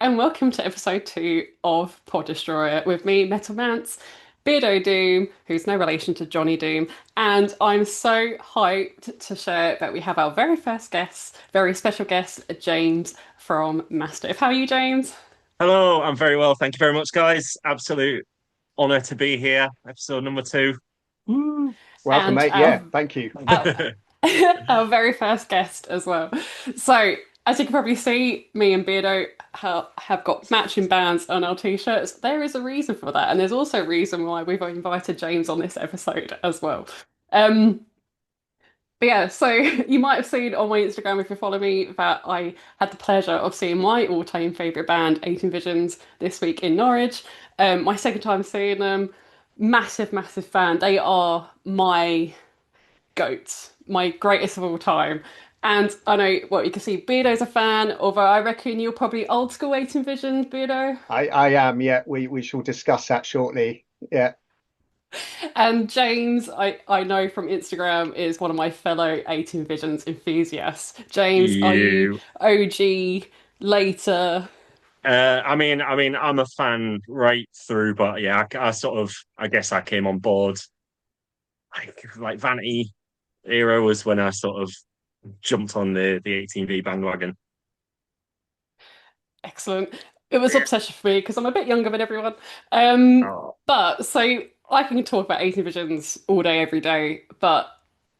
and welcome to episode 2 of Pod Destroyer with me, MetalMance, Beardodoom, who's no relation to Johnny Doom, and I'm so hyped to share that we have our very first guest, very special guest, James from Mastiff. How are you, James? Hello, I'm very well. Thank you very much, guys. Absolute honor to be here. Episode number two. Woo. Welcome, And mate. Yeah, thank you. our, our very first guest as well. So, as you can probably see, me and Beardo have got matching bands on our t-shirts. There is a reason for that, and there's also a reason why we've invited James on this episode as well. Um, but yeah, so you might have seen on my Instagram if you follow me that I had the pleasure of seeing my all-time favourite band, 18 Visions, this week in Norwich. My second time seeing them, massive fan. They are my goats, my greatest of all time. And I know, well, you can see Beardo's a fan, although I reckon you're probably old school 18 Vision, Beardo. I am. Yeah, we shall discuss that shortly. Yeah, And James, I know from Instagram, is one of my fellow 18 Visions enthusiasts. James, are you You. OG, later? I'm a fan right through, but yeah, I sort of, I guess I came on board. Like Vanity era was when I sort of jumped on the 18V bandwagon. Excellent. It was Yeah. obsession for me because I'm a bit younger than everyone. Oh, But so I can talk about 18 Visions all day, every day, but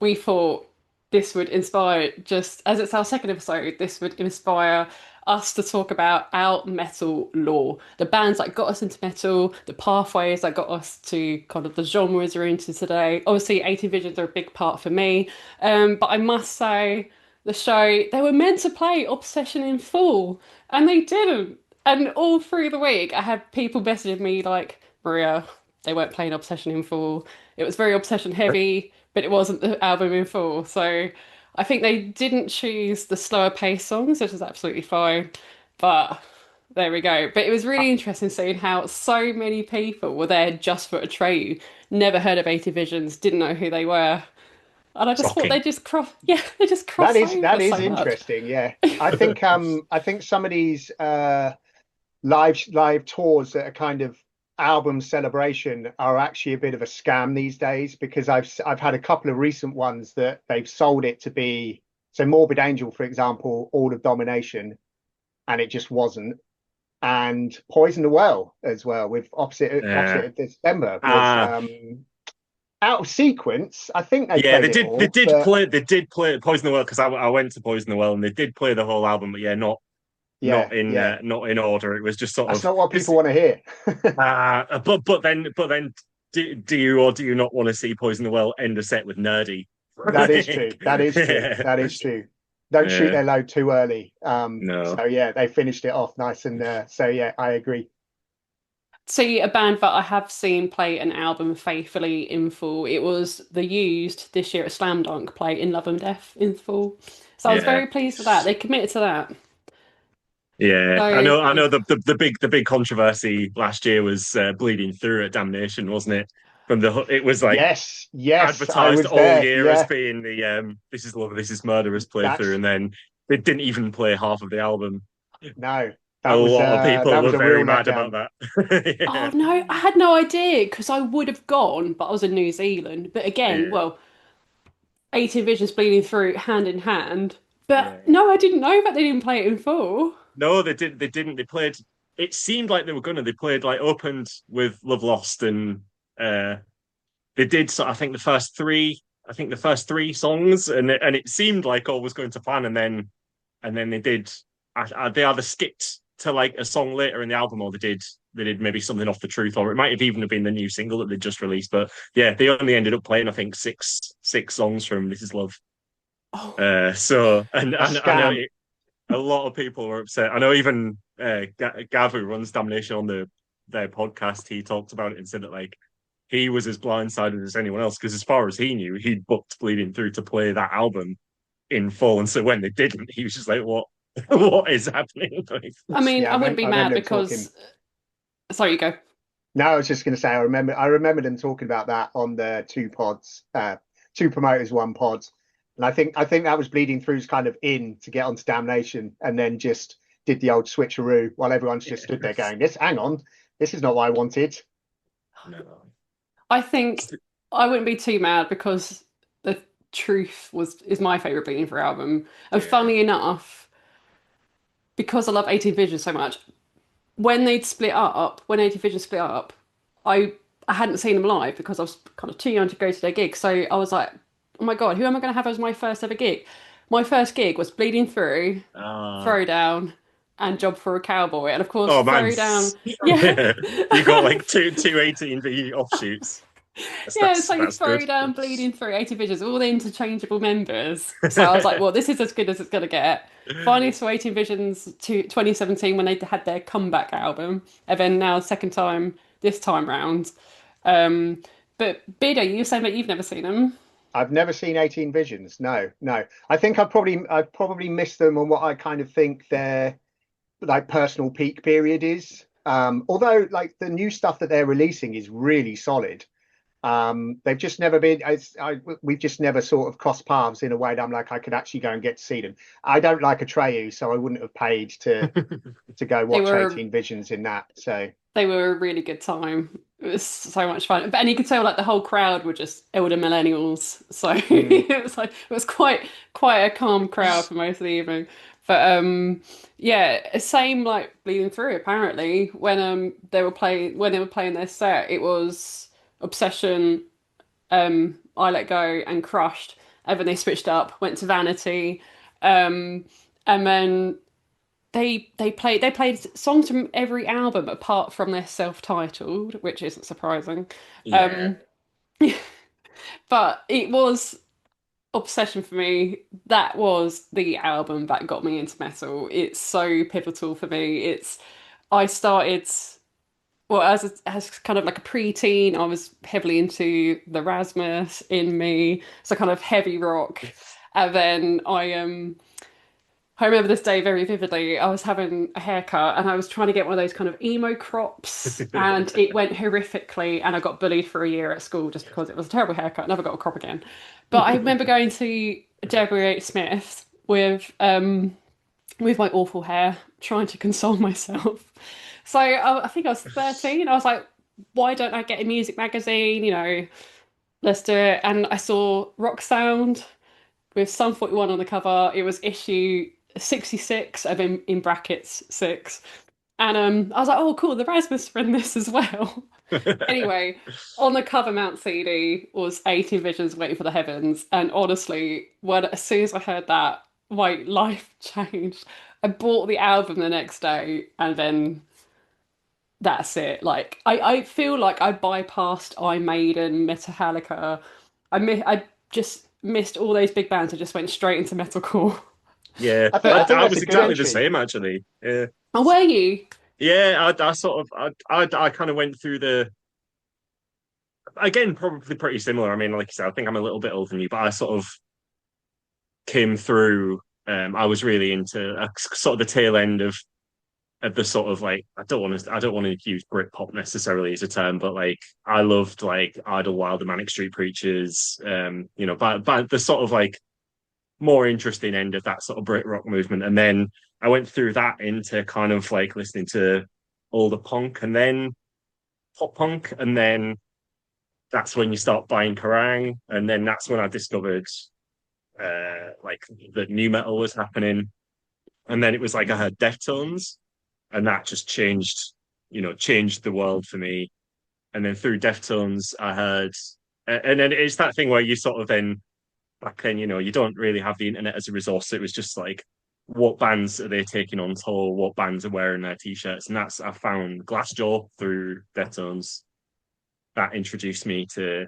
we thought this would inspire, just as it's our second episode, this would inspire us to talk about our metal lore. The bands that got us into metal, the pathways that got us to kind of the genres we're into today. Obviously, 18 Visions are a big part for me. But I must say, the show, they were meant to play Obsession in full, and they didn't. And all through the week, I had people messaging me like, Maria, they weren't playing Obsession in full. It was very Obsession heavy, but it wasn't the album in full. So I think they didn't choose the slower paced songs, which is absolutely fine. But there we go. But it was really interesting seeing how so many people were there just for a trade, never heard of 80 Visions, didn't know who they were. And I just thought shocking. they just yeah, they just that cross is over that is so much. interesting. Yeah, I think some of these live tours that are kind of album celebration are actually a bit of a scam these days because I've had a couple of recent ones that they've sold it to be, so Morbid Angel, for example, All of Domination, and it just wasn't. And Poison the Well as well, with opposite Uh, of December, was uh, out of sequence. I think they yeah, played they it did. They all, did but play Poison the Well because I went to Poison the Well and they did play the whole album, but yeah, yeah, yeah, not in order. It was just sort that's of not what because people want to hear. but then do you or do you not want to see Poison the Well end a set with Nerdy? That is true. That is true. Yeah. That is true. Don't shoot Yeah, their load too early. no. So yeah, they finished it off nice, and so yeah, I agree. See, a band that I have seen play an album faithfully in full. It was The Used this year at Slam Dunk play In Love and Death in full. So I was Yeah. very pleased with that. They committed to that. Yeah, I So know. I know. The big controversy last year was bleeding through at Damnation, wasn't it? It was like Yes, yes, I advertised was all there. year as Yeah, being the "This is Love, This is Murderous" playthrough, that's and then they didn't even play half of the album. no, A lot of people that was were a very real mad about letdown. that. oh Yeah, no, I had no idea because I would have gone, but I was in New Zealand. But again, yeah, well, 18 Visions bleeding through hand in hand. But yeah. no, I didn't know that they didn't play it in full. No, they didn't. They didn't. They played. It seemed like they were gonna. They played like opened with Love Lost, and uh, they did. So I think the first three. I think the first three songs, and it seemed like all was going to plan, and then they did. They either skipped to like a song later in the album, or they did maybe something off the truth, or it might have even been the new single that they just released. But yeah, they only ended up playing I think six songs from This Is Love. Oh, So and A I know scam. a lot of people were upset. I know even Gav, who runs Damnation on their podcast, he talked about it and said that like he was as blindsided as anyone else because as far as he knew, he'd booked Bleeding Through to play that album in full, and so when they didn't, he was just like, "What? What is happening?" Like, I mean, Yeah, I wouldn't be I mad remember them talking. because. Sorry, you go. No, I was just going to say I remember them talking about that on the two pods, two promoters, one pod, and I think that was Bleeding Through's kind of in to get onto Damnation, and then just did the old switcheroo while everyone's just stood there going, "This, hang on, this is not what I wanted." No. I think I wouldn't be too mad because the Truth was is my favorite Bleeding Through album, and Yeah. funnily enough, because I love 18 Vision so much, when 18 Vision split up, I I hadn't seen them live because I was kind of too young to go to their gig. So I was like, oh my God, who am I going to have as my first ever gig? My first gig was Bleeding Through, Uh, Throwdown, and Job for a Cowboy. And of course, oh man, Throwdown, yeah. you got like two 18V offshoots. Yeah, so That's good. Throwdown, Bleeding Through, 80 Visions, all the interchangeable members. So I was like, well, this is as good as it's going to get. Finally saw 18 Visions to 2017 when they had their comeback album, and then now second time this time round. Um, but Beardo, you were saying that you've never seen them. I've never seen 18 Visions. No, no. I think I probably missed them on what I kind of think their like personal peak period is. Although like the new stuff that they're releasing is really solid. They've just never been. We've just never sort of crossed paths in a way that I'm like I could actually go and get to see them. I don't like Atreyu, so I wouldn't have paid to go They watch were 18 Visions in that. So they were a really good time. It was so much fun. But and you could tell like the whole crowd were just elder millennials. So mm, it was quite a calm crowd for most of the evening. But yeah, same like Bleeding Through apparently when they were playing their set, it was Obsession, I Let Go and Crushed. And then they switched up, went to Vanity. And then they played songs from every album apart from their self-titled, which isn't surprising. Yeah. Um, but it was Obsession for me. That was the album that got me into metal. It's so pivotal for me. It's I started well as kind of like a preteen. I was heavily into the Rasmus in me, so kind of heavy rock, and then I remember this day very vividly. I was having a haircut and I was trying to get one of those kind of emo crops, and it went horrifically. And I got bullied for a year at school just because it was a terrible haircut. Never got a crop again. But I remember going to Deborah H. Smith with my awful hair, trying to console myself. So I think I was 13. I was like, why don't I get a music magazine? Let's do it. And I saw Rock Sound with Sum 41 on the cover. It was issue 66, and then in brackets 6. And I was like, oh, cool, the Rasmus are in this as well. Anyway, on the cover mount CD was 18 Visions Waiting for the Heavens. And honestly, as soon as I heard that, my life changed. I bought the album the next day, and then that's it. Like, I feel like I bypassed Iron Maiden, Metallica. I just missed all those big bands. I just went straight into metalcore. Yeah, I think I But think I that's was a good exactly the entry. same actually. Yeah, oh, were you? yeah. I sort of I kind of went through the again probably pretty similar. I mean, like you said, I think I'm a little bit older than you, but I sort of came through. I was really into sort of the tail end of the sort of like I don't want to use Britpop necessarily as a term, but like I loved like Idlewild, the Manic Street Preachers, but the sort of like more interesting end of that sort of Brit rock movement. And then I went through that into kind of like listening to all the punk and then pop punk. And then that's when you start buying Kerrang. And then that's when I discovered like that new metal was happening. And then it was like I heard Deftones and that just changed the world for me. And then through Deftones, I heard, and then it's that thing where you sort of then back then, you don't really have the internet as a resource. So it was just like, what bands are they taking on tour? What bands are wearing their t-shirts? And I found Glassjaw through Deftones. That introduced me to,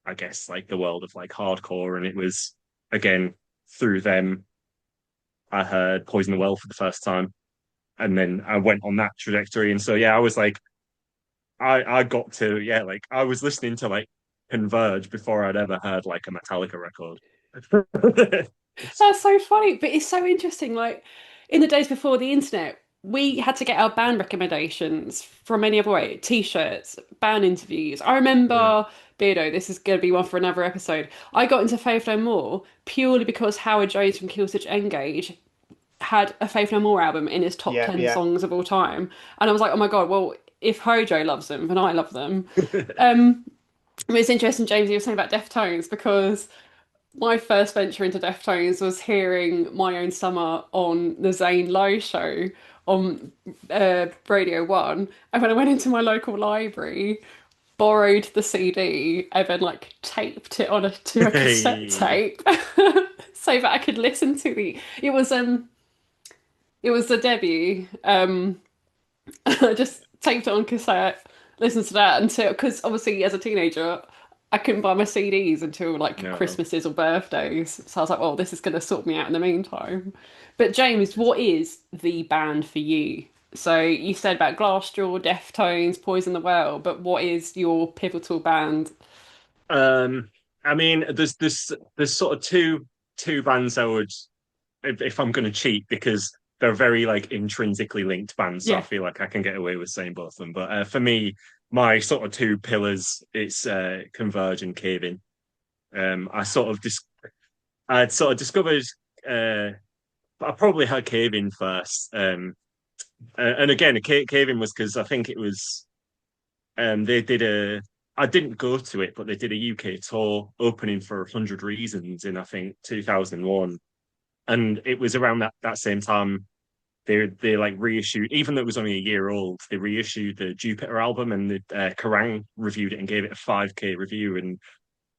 I guess, like the world of like hardcore. And it was, again, through them, I heard Poison the Well for the first time. And then I went on that trajectory. And so, yeah, I was like, I got to, yeah, like I was listening to like Converge before I'd ever heard like a Metallica record. That's so funny, but it's so interesting. Like in the days before the internet, we had to get our band recommendations from any other way, t-shirts, band interviews. I Mm. remember, Beardo, this is going to be one for another episode. I got into Faith No More purely because Howard Jones from Killswitch Engage had a Faith No More album in his top Yeah, 10 yeah. songs of all time. And I was like, oh my God, well, if Hojo loves them, then I love them. Um, I mean, it's interesting, James, you were saying about Deftones because my first venture into Deftones was hearing My Own Summer on the Zane Lowe show on Radio 1. And when I went into my local library, borrowed the CD and then like taped it to a cassette Hey. tape so that I could listen to it was the debut. I just taped it on cassette, listened to that until because obviously as a teenager I couldn't buy my CDs until like No. Christmases or birthdays. So I was like, well, this is gonna sort me out in the meantime. But James, what is the band for you? So you said about Glassjaw, Deftones, Poison the Well, but what is your pivotal band? Um, I mean, there's sort of two bands I would if I'm going to cheat because they're very like intrinsically linked bands, so I Yeah. feel like I can get away with saying both of them. But for me, my sort of two pillars, it's Converge and Cave In. I'd sort of discovered uh, I probably had Cave In first. And again, Cave In was because I think it was they did a. I didn't go to it, but they did a UK tour opening for 100 Reasons in I think 2001, and it was around that same time they like reissued, even though it was only a year old, they reissued the Jupiter album, and the Kerrang reviewed it and gave it a 5K review, and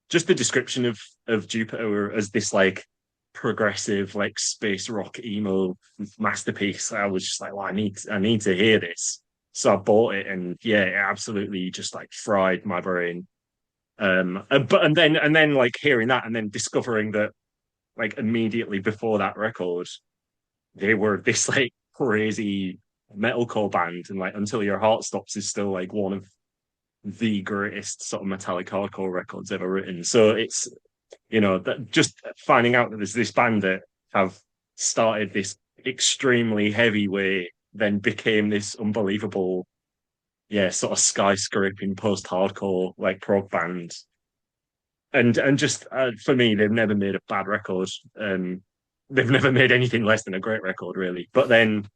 just the description of Jupiter as this like progressive like space rock emo masterpiece. I was just like, well, I need to hear this. So I bought it, and yeah, it absolutely just like fried my brain. And then like hearing that, and then discovering that like immediately before that record, they were this like crazy metalcore band, and like Until Your Heart Stops is still like one of the greatest sort of metallic hardcore records ever written. So it's that just finding out that there's this band that have started this extremely heavy way, then became this unbelievable, yeah, sort of skyscraping post-hardcore like prog band. And just for me, they've never made a bad record. They've never made anything less than a great record, really. But then,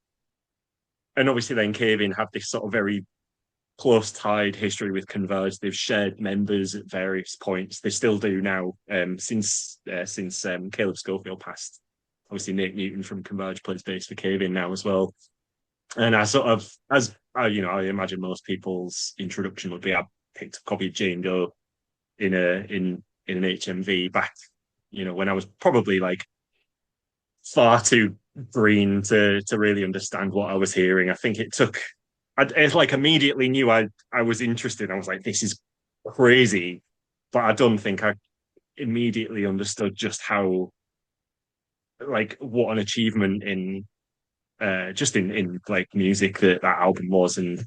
and obviously, then Cave In have this sort of very close tied history with Converge. They've shared members at various points. They still do now. Since Caleb Schofield passed, obviously Nate Newton from Converge plays bass for Cave In now as well. And I sort of, as I imagine most people's introduction would be, I picked a copy of Jane Doe in an HMV back, when I was probably like far too green to really understand what I was hearing. I think it took I like immediately knew I was interested. I was like, this is crazy, but I don't think I immediately understood just how like what an achievement in just in like music that album was. And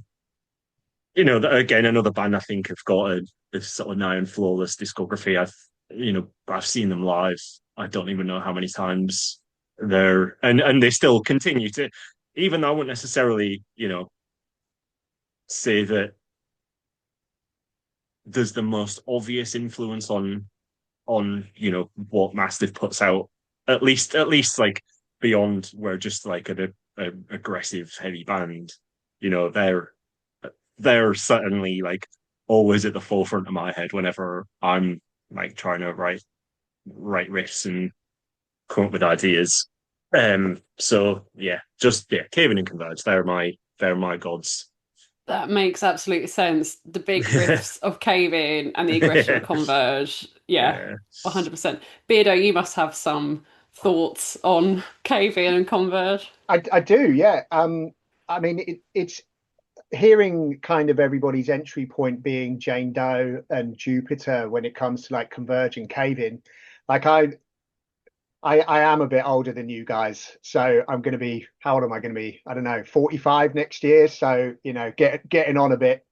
that again, another band I think have got a sort of nigh and flawless discography. I've seen them live. I don't even know how many times they're and they still continue to, even though I wouldn't necessarily say that there's the most obvious influence on what Mastiff puts out, at least like beyond where just like a aggressive heavy band. They're certainly like always at the forefront of my head whenever I'm like trying to write riffs and come up with ideas. So yeah, just yeah, Cave In and Converge, they're my gods. That makes absolute sense. The big riffs of Cave In and the aggression of Converge. Yeah, Yeah. 100%. Beardo, you must have some thoughts on Cave In and Converge. I do, yeah. I mean, it's hearing kind of everybody's entry point being Jane Doe and Jupiter when it comes to like Converging Cave In. Like I am a bit older than you guys, so I'm going to be, how old am I going to be? I don't know, 45 next year. So, getting on a bit.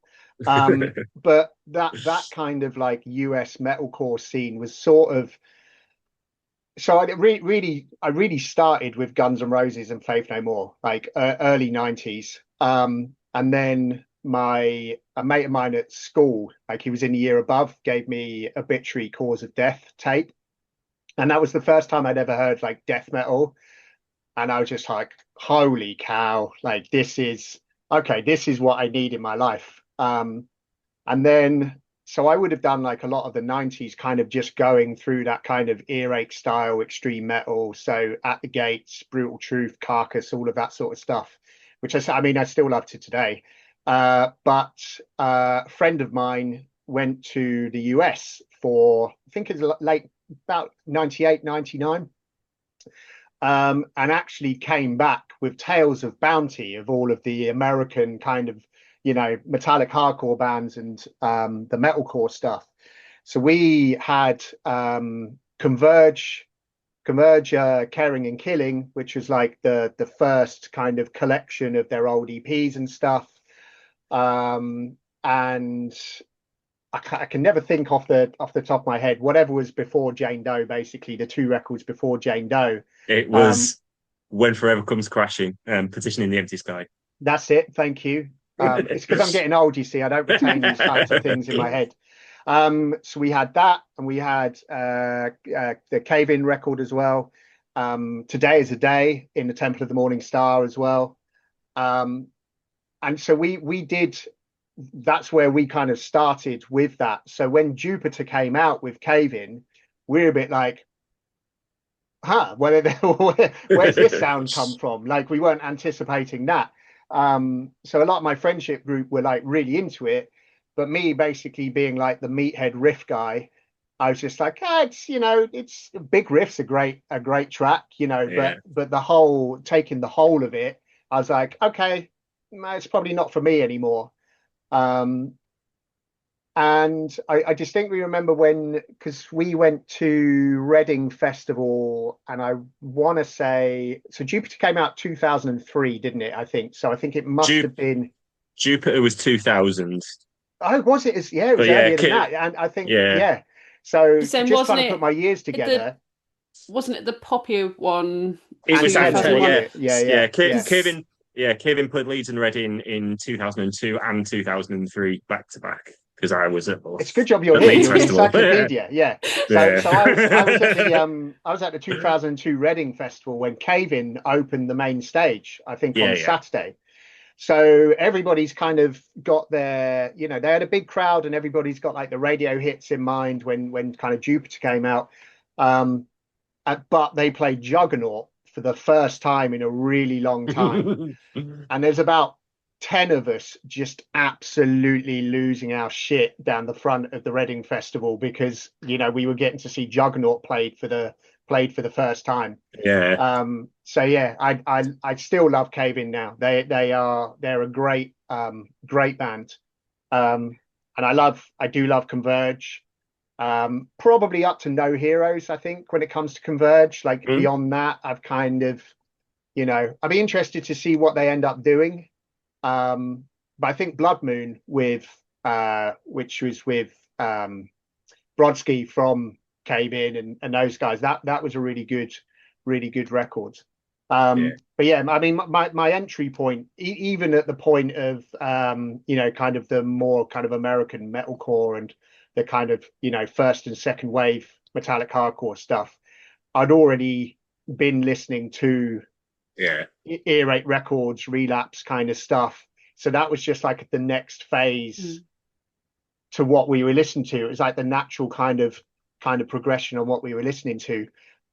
But that kind of like US metalcore scene was sort of, so I really started with Guns N' Roses and Faith No More, like early 90s. And then a mate of mine at school, like he was in the year above, gave me Obituary Cause of Death tape. And that was the first time I'd ever heard like death metal. And I was just like, holy cow, like this is okay, this is what I need in my life. And then so I would have done like a lot of the 90s, kind of just going through that kind of earache style extreme metal. So At the Gates, Brutal Truth, Carcass, all of that sort of stuff, which I mean, I still love to today. But a friend of mine went to the US for, I think it's late, about 98, 99, and actually came back with Tales of Bounty of all of the American kind of, metallic hardcore bands and the metalcore stuff. So we had Converge, Caring and Killing, which was like the first kind of collection of their old EPs and stuff. And I can never think off the top of my head, whatever was before Jane Doe, basically the two records before Jane Doe. It was When Forever Comes Crashing, Petition in the Empty Sky. That's it. Thank you. It's because I'm getting old, you see. I don't retain these types of things in my head. So we had that, and we had the Cave In record as well. Today is a Day in the Temple of the Morning Star as well. And so we did. That's where we kind of started with that. So when Jupiter came out with Cave In, we were a bit like, where's this sound come from? Like, we weren't anticipating that. So a lot of my friendship group were like really into it, but me basically being like the meathead riff guy, I was just like, it's big riffs, a great track, Yeah. but the whole taking the whole of it, I was like, okay, it's probably not for me anymore. And I distinctly remember because we went to Reading Festival, and I want to say, so Jupiter came out 2003, didn't it? I think so. I think it must have been. Jupiter was 2000. Oh, was it? It was earlier than that. And I think, yeah. So So just trying to put my years together. Wasn't it the popular one? It was yeah. Kevin played Leeds and Reading in 2002 and 2003 back to back, because I was at both. It's a good job you're here. You're encyclopedia. Yeah. So I was at the 2002 Reading Festival when Cave In opened the main stage, I think on Saturday. So everybody's kind of got their, they had a big crowd, and everybody's got like the radio hits in mind when kind of Jupiter came out. But they played Juggernaut for the first time in a really long time. And there's about 10 of us just absolutely losing our shit down the front of the Reading Festival, because we were getting to see Juggernaut played for the first time. So yeah, I still love Cave In now. They're a great band. And I do love Converge. Probably up to No Heroes, I think, when it comes to Converge. Like beyond that, I've kind of, I'd be interested to see what they end up doing. But I think Blood Moon which was with Brodsky from Cave In and those guys, that was a really good record. But yeah, I mean, my entry point, even at the point of kind of the more kind of American metalcore and the kind of first and second wave metallic hardcore stuff, I'd already been listening to Earache Records, Relapse kind of stuff. So that was just like the next phase to what we were listening to. It was like the natural kind of progression on what we were listening to.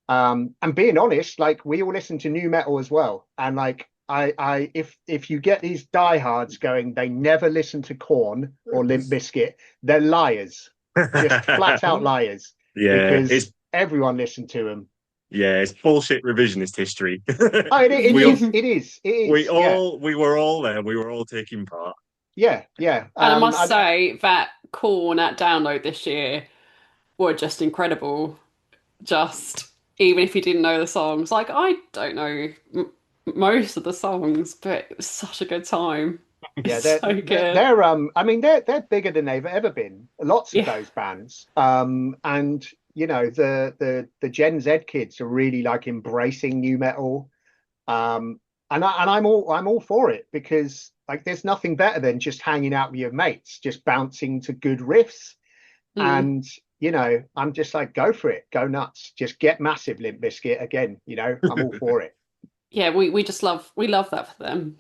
And being honest, like, we all listen to new metal as well. And like, if you get these diehards going, they never listen to Korn or Limp Bizkit, they're liars, just flat out liars. Yeah, because everyone listened to them. Yeah, it's bullshit revisionist history. It is. We were all there. We were all taking part. Yeah. And I must say that Korn at Download this year were just incredible. Just even if you didn't know the songs, like, I don't know most of the songs, but it was such a good time. Yeah, they're so good. They're bigger than they've ever been. Lots of those bands. And the Gen Z kids are really like embracing new metal. And I'm all for it, because like, there's nothing better than just hanging out with your mates, just bouncing to good riffs. And I'm just like, go for it, go nuts, just get massive, Limp Bizkit again. I'm all for it. yeah, we just love that for them.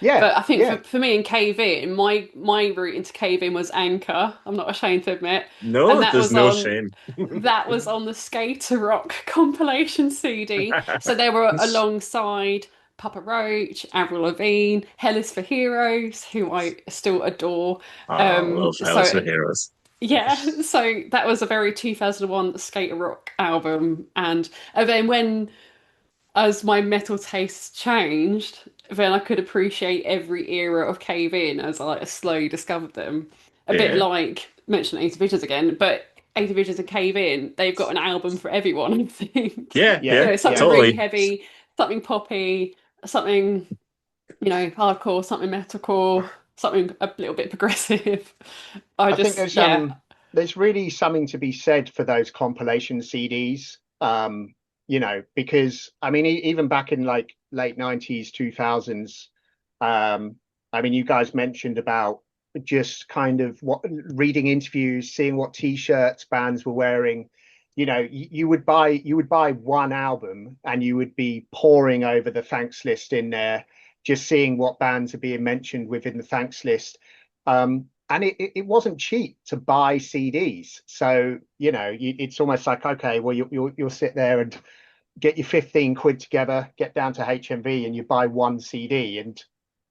Yeah, But I think yeah. for me in Cave In, my route into Cave In was Anchor. I'm not ashamed to admit, and No, there's no shame. that was on the Skater Rock compilation CD. So they were alongside Papa Roach, Avril Lavigne, Hell is for Heroes, who I still adore. I love Alice So for Heroes. yeah, so that was a very 2001 Skater Rock album, and then when as my metal tastes changed, then I could appreciate every era of Cave In as I like slowly discovered them. A bit Yeah, like mention 80 Visions again, but 80 Visions and Cave In, they've got an album for everyone, I think. yeah, Yeah, yeah, Something yeah. really totally. heavy, something poppy, something, hardcore, something metalcore, something a little bit progressive. I I think just, yeah, there's really something to be said for those compilation CDs. Because I mean, even back in like late 90s, 2000s, I mean, you guys mentioned about just kind of what reading interviews, seeing what t-shirts bands were wearing. You would buy one album and you would be poring over the thanks list in there, just seeing what bands are being mentioned within the thanks list. And it wasn't cheap to buy CDs. So, it's almost like, okay, well, you'll sit there and get your 15 quid together, get down to HMV and you buy one CD. And,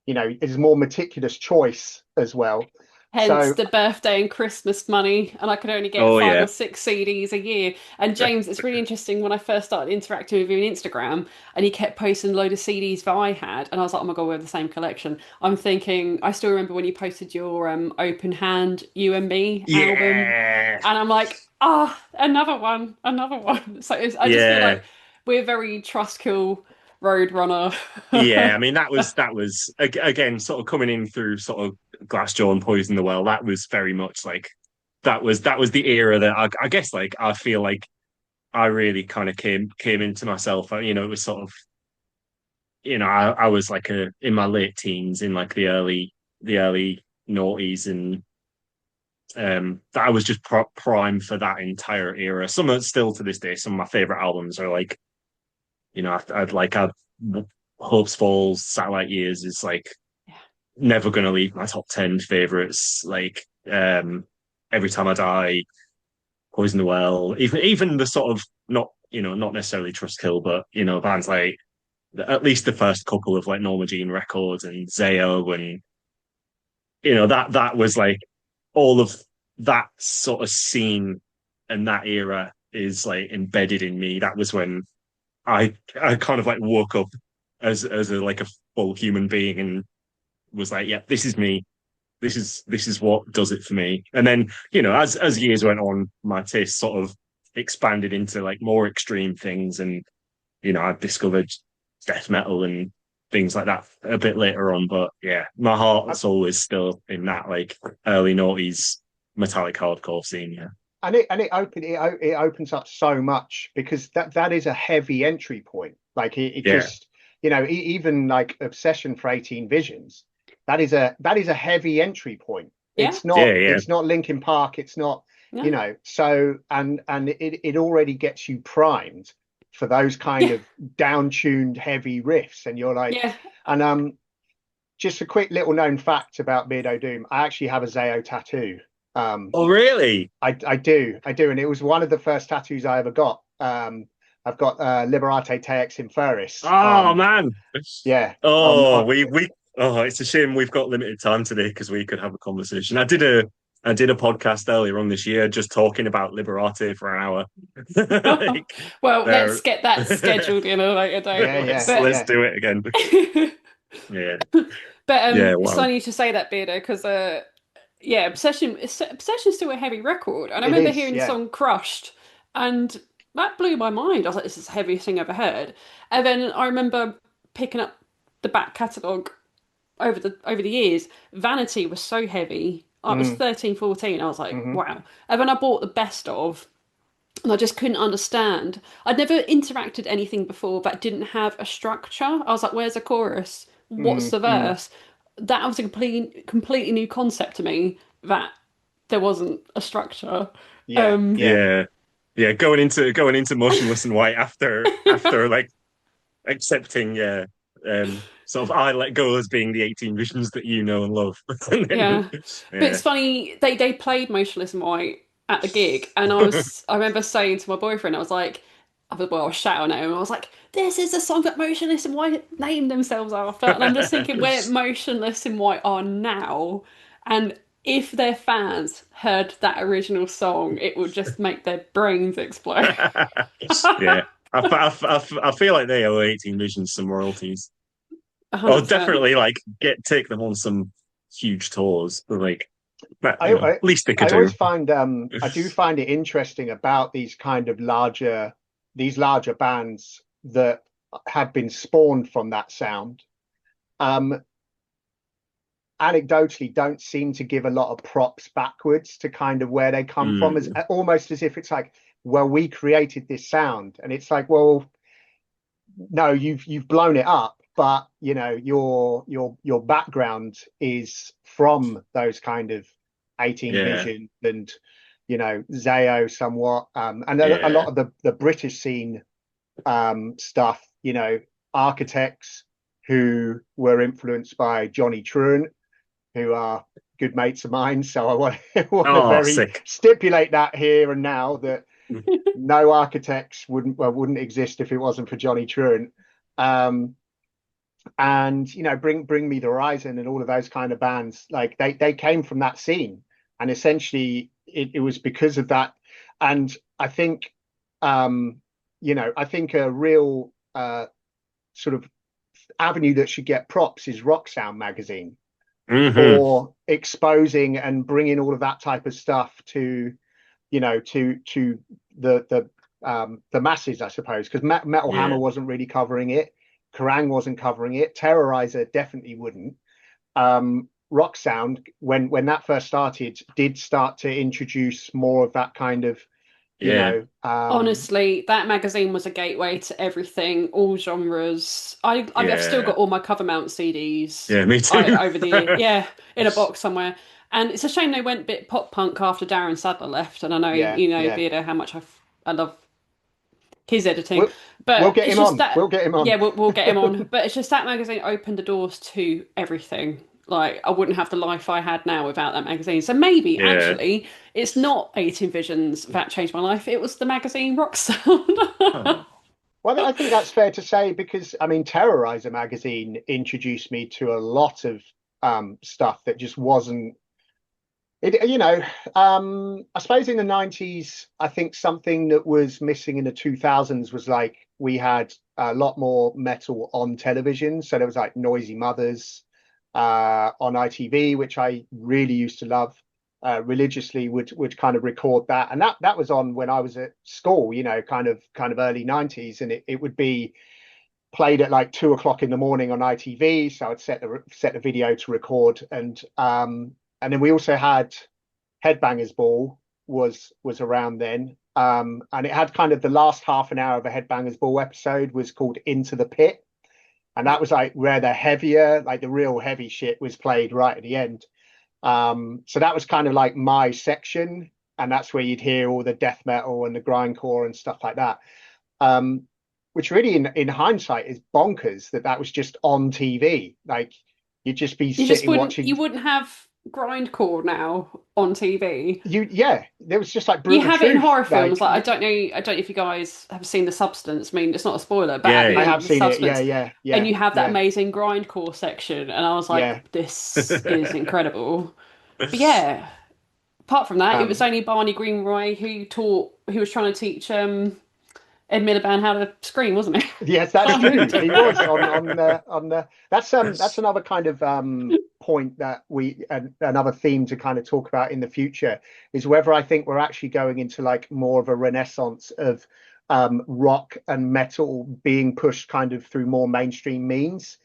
it's a more meticulous choice as well. hence So, the birthday and Christmas money, and I could only get Oh five yeah. or six CDs a year. And James, it's really interesting when I first started interacting with you on Instagram, and he kept posting a load of CDs that I had, and I was like, oh my God, we have the same collection. I'm thinking, I still remember when you posted your Open Hand You and Me album, Yeah. and I'm like, another one, another one. So I just feel Yeah. like we're very trustkill road runner. Yeah, I mean that was again sort of coming in through sort of Glassjaw and Poison the Well. That was very much like that was the era that I guess like I feel like I really kind of came into myself. It was sort of I was like in my late teens, in like the early noughties, and that I was just prime for that entire era. Some are still to this day. Some of my favorite albums are like I'd Hopes Falls, Satellite Years is like never gonna leave my top 10 favorites. Like Every Time I Die, Poison the Well, even the sort of not necessarily Trust Kill, but bands like at least the first couple of like Norma Jean records and Zayo, and that was like all of that sort of scene and that era is like embedded in me. That was when I kind of like woke up as a like a full human being and was like, yeah, this is me. This is what does it for me. And then, as years went on, my taste sort of expanded into like more extreme things, and I discovered death metal and things like that a bit later on. But yeah, my heart's always still in that like early noughties metallic hardcore scene. Yeah, and it opens up so much because that is a heavy entry point. Like it yeah, just, even like Obsession for 18 Visions, that is a heavy entry point. Yeah, It's not yeah, yeah, it's not Linkin Park. It's not, no, so and it already gets you primed for those kind yeah, of down-tuned heavy riffs, and you're like, yeah. and just a quick little known fact about Beardodoom, I actually have a Zayo tattoo. Um, Oh, really? I do, and it was one of the first tattoos I ever got. I've got Liberate Te Ex Inferis. Oh man. Yeah, Oh, we. Oh, it's a shame we've got limited time today because we could have a conversation. I did a podcast earlier on this year just talking about Liberate for an hour. Like, Well, let's there. get that scheduled in a later yeah, date. yeah, But Let's yeah. do it again. Yeah, yeah. it's Wow. funny you should say that, Beardo, because yeah, Obsession's still a heavy record. And I It remember is. hearing the Yeah. song Crushed, and that blew my mind. I was like, this is the heaviest thing I've ever heard. And then I remember picking up the back catalogue over the years. Vanity was so heavy. I was Mm, 13, 14. I was like, hmm. wow. And then I bought the best of, and I just couldn't understand. I'd never interacted anything before that didn't have a structure. I was like, "Where's the chorus? What's Mm, the mm. verse?" That was a completely new concept to me. That there wasn't a structure. Yeah, Um, yeah. Yeah, yeah. Going into Motionless in White after like accepting, yeah, sort of I Let Go as being the 18 visions that you know and love. And then, Yeah. But yeah. it's funny, they played Motionless in White at the gig, and I remember saying to my boyfriend, I was like, I was shouting at him, I was like, this is the song that Motionless in White named themselves after. And I'm just thinking where Motionless in White are now, and if their fans heard that original song, it would just make their brains explode. Yeah. I feel like they owe 18 Visions some royalties. Or 100%. definitely like take them on some huge tours. But like that, I, I least they could I do. always find I do find it interesting about these kind of larger bands that have been spawned from that sound. Um, Anecdotally don't seem to give a lot of props backwards to kind of where they come from, as Mm, almost as if it's like, well, we created this sound, and it's like, well, no, you've blown it up, but you know your background is from those kind of 18 yeah, Vision and Zayo somewhat, and a yeah. lot of the British scene stuff, architects who were influenced by Johnny Truant, who are good mates of mine. So I want to Oh, very sick. stipulate that here and now, that no architects wouldn't exist if it wasn't for Johnny Truant. Um, and bring me the horizon and all of those kind of bands, like they came from that scene, and essentially it was because of that. And I think I think a real sort of avenue that should get props is Rock Sound magazine, Hmm. for exposing and bringing all of that type of stuff to to the masses, I suppose, because Metal Hammer Yeah. wasn't really covering it, Kerrang wasn't covering it, Terrorizer definitely wouldn't. Rock Sound, when that first started, did start to introduce more of that kind of, you Yeah. know, Honestly, that magazine was a gateway to everything, all genres. I've still Yeah. got all my cover mount CDs Yeah, me too. over the year, yeah, in a box somewhere. And it's a shame they went a bit pop punk after Darren Sadler left. And I know yeah, you know yeah. Beardo how much I love his editing, We'll we'll but get it's him just on. that We'll get him yeah, on. we'll get him on. But it's just that magazine opened the doors to everything. Like I wouldn't have the life I had now without that magazine. So maybe Yeah. actually it's not 18 Visions that changed my life. It was the magazine Rocksound. Oh. Well, I think that's fair to say, because I mean, Terrorizer magazine introduced me to a lot of stuff that just wasn't it. I suppose in the 90s, I think something that was missing in the 2000s was like we had a lot more metal on television. So there was like Noisy Mothers on ITV, which I really used to love. Religiously would kind of record that, and that was on when I was at school, kind of early 90s, and it would be played at like 2 o'clock in the morning on ITV. So I'd set the video to record, and then we also had Headbangers Ball was around then, and it had kind of the last half an hour of a Headbangers Ball episode was called Into the Pit, and that was like where the heavier, like the real heavy shit was played right at the end. So that was kind of like my section, and that's where you'd hear all the death metal and the grindcore and stuff like that. Um, which really, in hindsight, is bonkers that was just on TV. Like you'd just be You just sitting wouldn't watching. you wouldn't have grindcore now on TV. Yeah, there was just like You brutal have it in truth. horror films. Like Like I don't know if you guys have seen The Substance. I mean, it's not a spoiler, but at Yeah, the I yeah. end have of The seen it. Yeah, Substance, yeah, and yeah, you have that yeah, amazing grindcore section, and I was yeah. like, this is incredible. But yeah, apart from that, it was Um, only Barney Greenroy who was trying to teach Ed Miliband how to scream, wasn't he? yes, that's Um, true. He was on the. That's another kind of point that another theme to kind of talk about in the future is whether I think we're actually going into like more of a renaissance of rock and metal being pushed kind of through more mainstream means.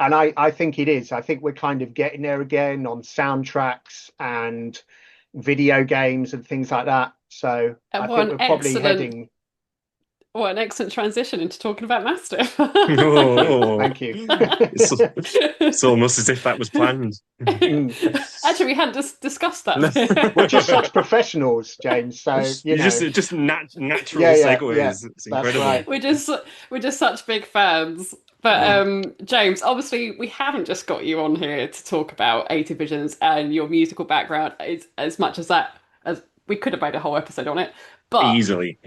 And I think it is. I think we're kind of getting there again on soundtracks and video games and things like that. So I well, think an we're probably heading. What an excellent transition into talking about Mastiff. Oh, Thank you. it's almost as if that was planned. Mm. Actually, we hadn't discussed that We're just bit. such professionals, James. So, You just natural yeah, segues. It's that's incredible. right. We're just we're just such big fans. But Mm. James, obviously we haven't just got you on here to talk about 80 Visions and your musical background as much as that as we could have made a whole episode on it. But Easily.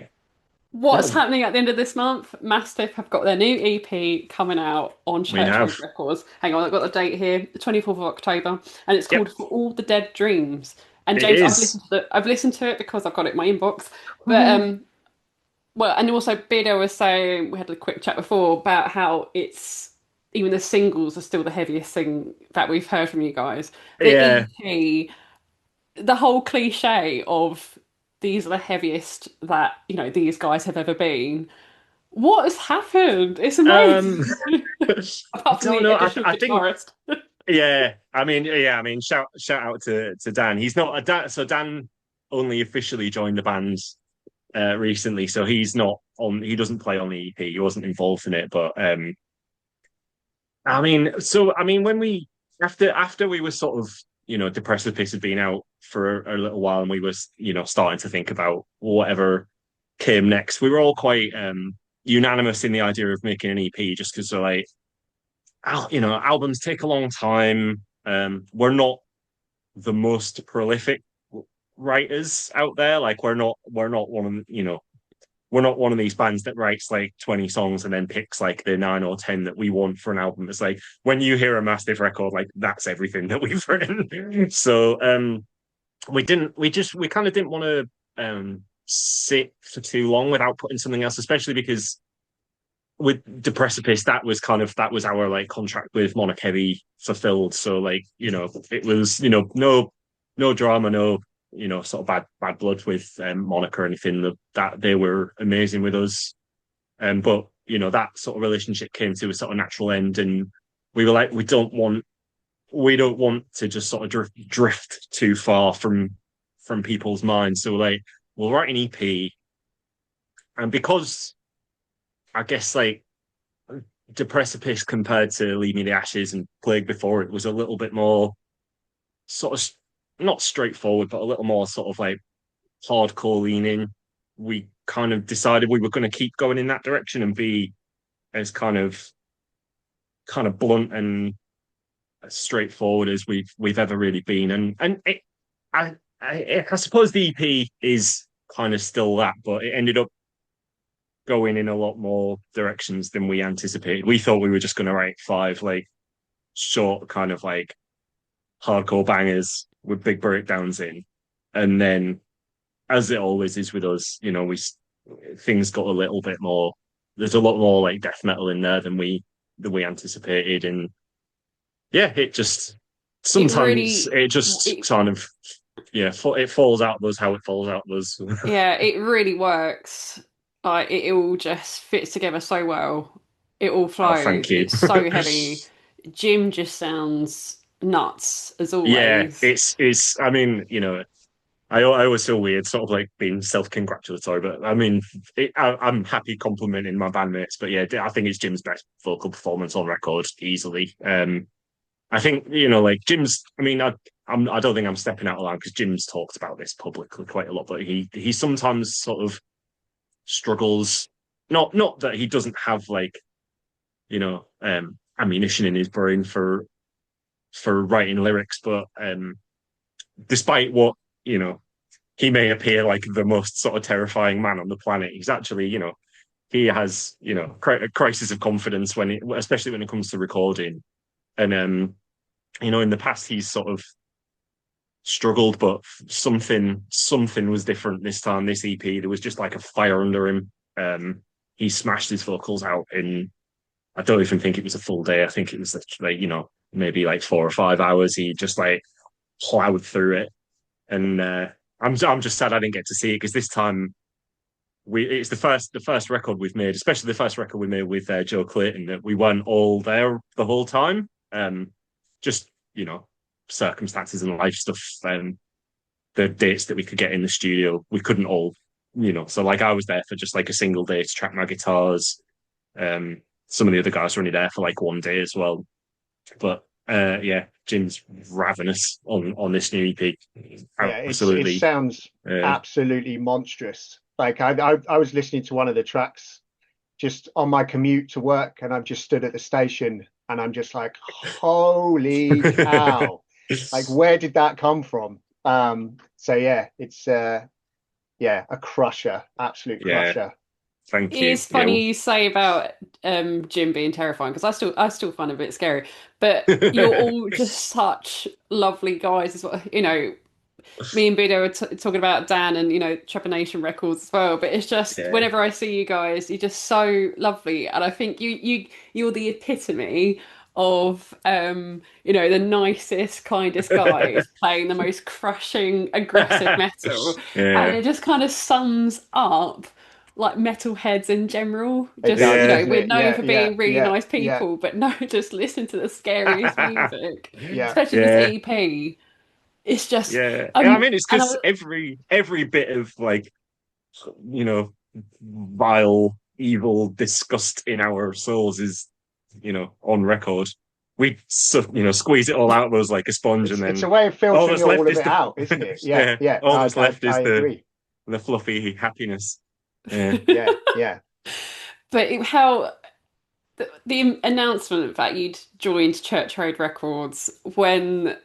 what's happening at the end of this month? Mastiff have got their new EP coming out on We Church Road have. Records. Hang on, I've got the date here, the 24th of October, and it's Yep, called For All the Dead Dreams. And it James, is. I've listened to it because I've got it in my inbox. But well, and also Beardo was saying we had a quick chat before about how it's even the singles are still the heaviest thing that we've heard from you guys. The Yeah. EP, the whole cliche of these are the heaviest that, these guys have ever been. What has happened? It's Um, amazing. I Apart from don't the know. additional I think guitarist. yeah. I mean, shout out to Dan. He's not a Dan. So Dan only officially joined the band recently, so he's not on. He doesn't play on the EP. He wasn't involved in it, but I mean, when we after we were sort of Depressive Piss had been out for a little while, and we was starting to think about whatever came next. We were all quite unanimous in the idea of making an EP, just because like albums take a long time. We're not the most prolific writers out there. Like we're not one of we're not one of these bands that writes like 20 songs and then picks like the 9 or 10 that we want for an album. It's like when you hear a Mastiff record, like that's everything that we've written. So we kind of didn't want to sit for too long without putting something else, especially because with Deprecipice, that was our like contract with Monarch Heavy fulfilled. So like, it was, no drama, no, sort of bad blood with Monarch or anything. That they were amazing with us. But that sort of relationship came to a sort of natural end, and we were like, we don't want to just sort of drift too far from people's minds. So like, we'll write an EP, and because I guess like Deprecipice compared to Leave Me the Ashes and Plague before it was a little bit more sort of not straightforward, but a little more sort of like hardcore leaning. We kind of decided we were going to keep going in that direction and be as kind of blunt and as straightforward as we've ever really been. And I suppose the EP is kind of still that, but it ended up going in a lot more directions than we anticipated. We thought we were just going to write 5 like short kind of like hardcore bangers with big breakdowns in, and then as it always is with us, we things got a little bit more. There's a lot more like death metal in there than we anticipated, and yeah, it just It sometimes really, it just it, kind of it falls out of us how it falls out of us. yeah, it really works. Like it all just fits together so well. It all Oh, thank flows. you. It's so heavy. Jim just sounds nuts as Yeah, always. it's. I mean, I always feel weird, sort of like being self-congratulatory, but I mean, I'm happy complimenting my bandmates. But yeah, I think it's Jim's best vocal performance on record easily. I think like Jim's. I mean, I don't think I'm stepping out of line because Jim's talked about this publicly quite a lot, but he sometimes sort of struggles. Not that he doesn't have like ammunition in his brain for writing lyrics, but despite what you know he may appear like the most sort of terrifying man on the planet. He's actually, he has, a crisis of confidence especially when it comes to recording. And in the past he's sort of struggled, but something was different this time. This EP, there was just like a fire under him. He smashed his vocals out in. I don't even think it was a full day. I think it was like maybe like 4 or 5 hours. He just like plowed through it, and I'm just sad I didn't get to see it because this time it's the first record we've made, especially the first record we made with Joe Clayton, that we weren't all there the whole time. Just circumstances and life stuff. The dates that we could get in the studio, we couldn't all so like I was there for just like a single day to track my guitars. Some of the other guys were only there for like one day as well. But yeah, Jim's ravenous on this new EP. Yeah, it Absolutely. sounds Uh, absolutely monstrous. Like I was listening to one of the tracks just on my commute to work, and I've just stood at the station, and I'm just like, holy cow! Like, where did that come from? So yeah, it's yeah, a crusher, absolute yeah, crusher. thank you. It's Yeah. funny you say about Jim being terrifying because I still find him a bit scary. But you're all just such lovely guys as well. Me and Bido were talking about Dan and Trepanation Records as well. But it's just Yeah. whenever I see you guys, you're just so lovely, and I think you're the epitome of the nicest, kindest guys playing the most crushing, aggressive metal, and Yeah. it just kind of sums up like metalheads in general. It Just does, Yeah. doesn't we're it? known Yeah, for yeah, being really yeah, nice yeah, people, but no, just listen to the scariest music, yeah. especially this Yeah. EP. It's just Yeah. I um mean, it's and I because every bit of like, you know, vile, evil disgust in our souls is, on record. We squeeze it all out of us like a sponge, and It's a then way of all filtering that's all left of is it the out, isn't it? Yeah, yeah, yeah. all that's left I is the agree. the fluffy happiness. Yeah. Yeah, yeah. but how the announcement that you'd joined Church Road Records when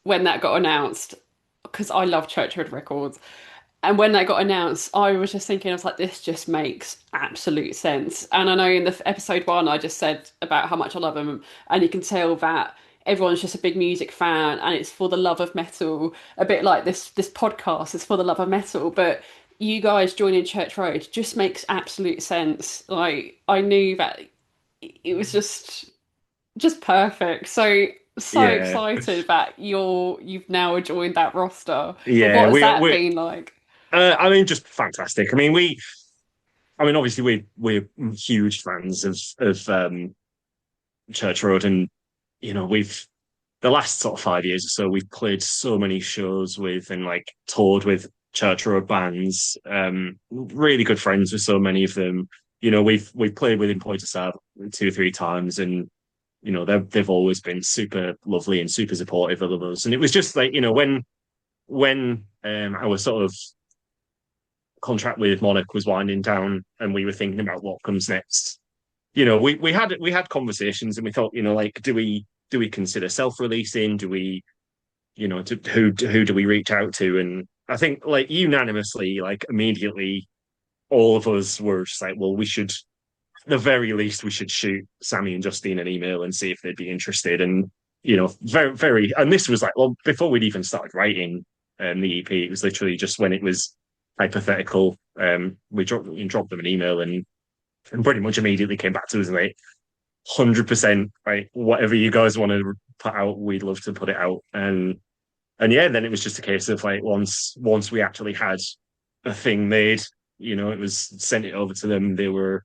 that got announced, because I love Church Road Records. And when that got announced, I was just thinking, I was like, this just makes absolute sense. And I know in the episode one, I just said about how much I love them, and you can tell that everyone's just a big music fan, and it's for the love of metal. A bit like this podcast is for the love of metal, but you guys joining Church Road just makes absolute sense. Like I knew that it was just perfect. So Yeah. excited that you've now joined that roster. But Yeah. what has that We been like? I mean, just fantastic. I mean, obviously we're huge fans of Church Road, and we've the last sort of 5 years or so, we've played so many shows with and like toured with Church Road bands. Really good friends with so many of them. We've played with Employed Sab 2 or 3 times, and they've always been super lovely and super supportive of us. And it was just like when our sort of contract with Monarch was winding down, and we were thinking about what comes next. We had conversations, and we thought, like, do we consider self-releasing? Do we, who do we reach out to? And I think like unanimously, like immediately, all of us were just like, well, we should, at the very least, we should shoot Sammy and Justine an email and see if they'd be interested. And very, very, and this was like, well, before we'd even started writing the EP, it was literally just when it was hypothetical. We dropped them an email, and pretty much immediately came back to us and like 100% like whatever you guys want to put out, we'd love to put it out. And yeah, then it was just a case of like once we actually had a thing made, it was sent it over to them. They were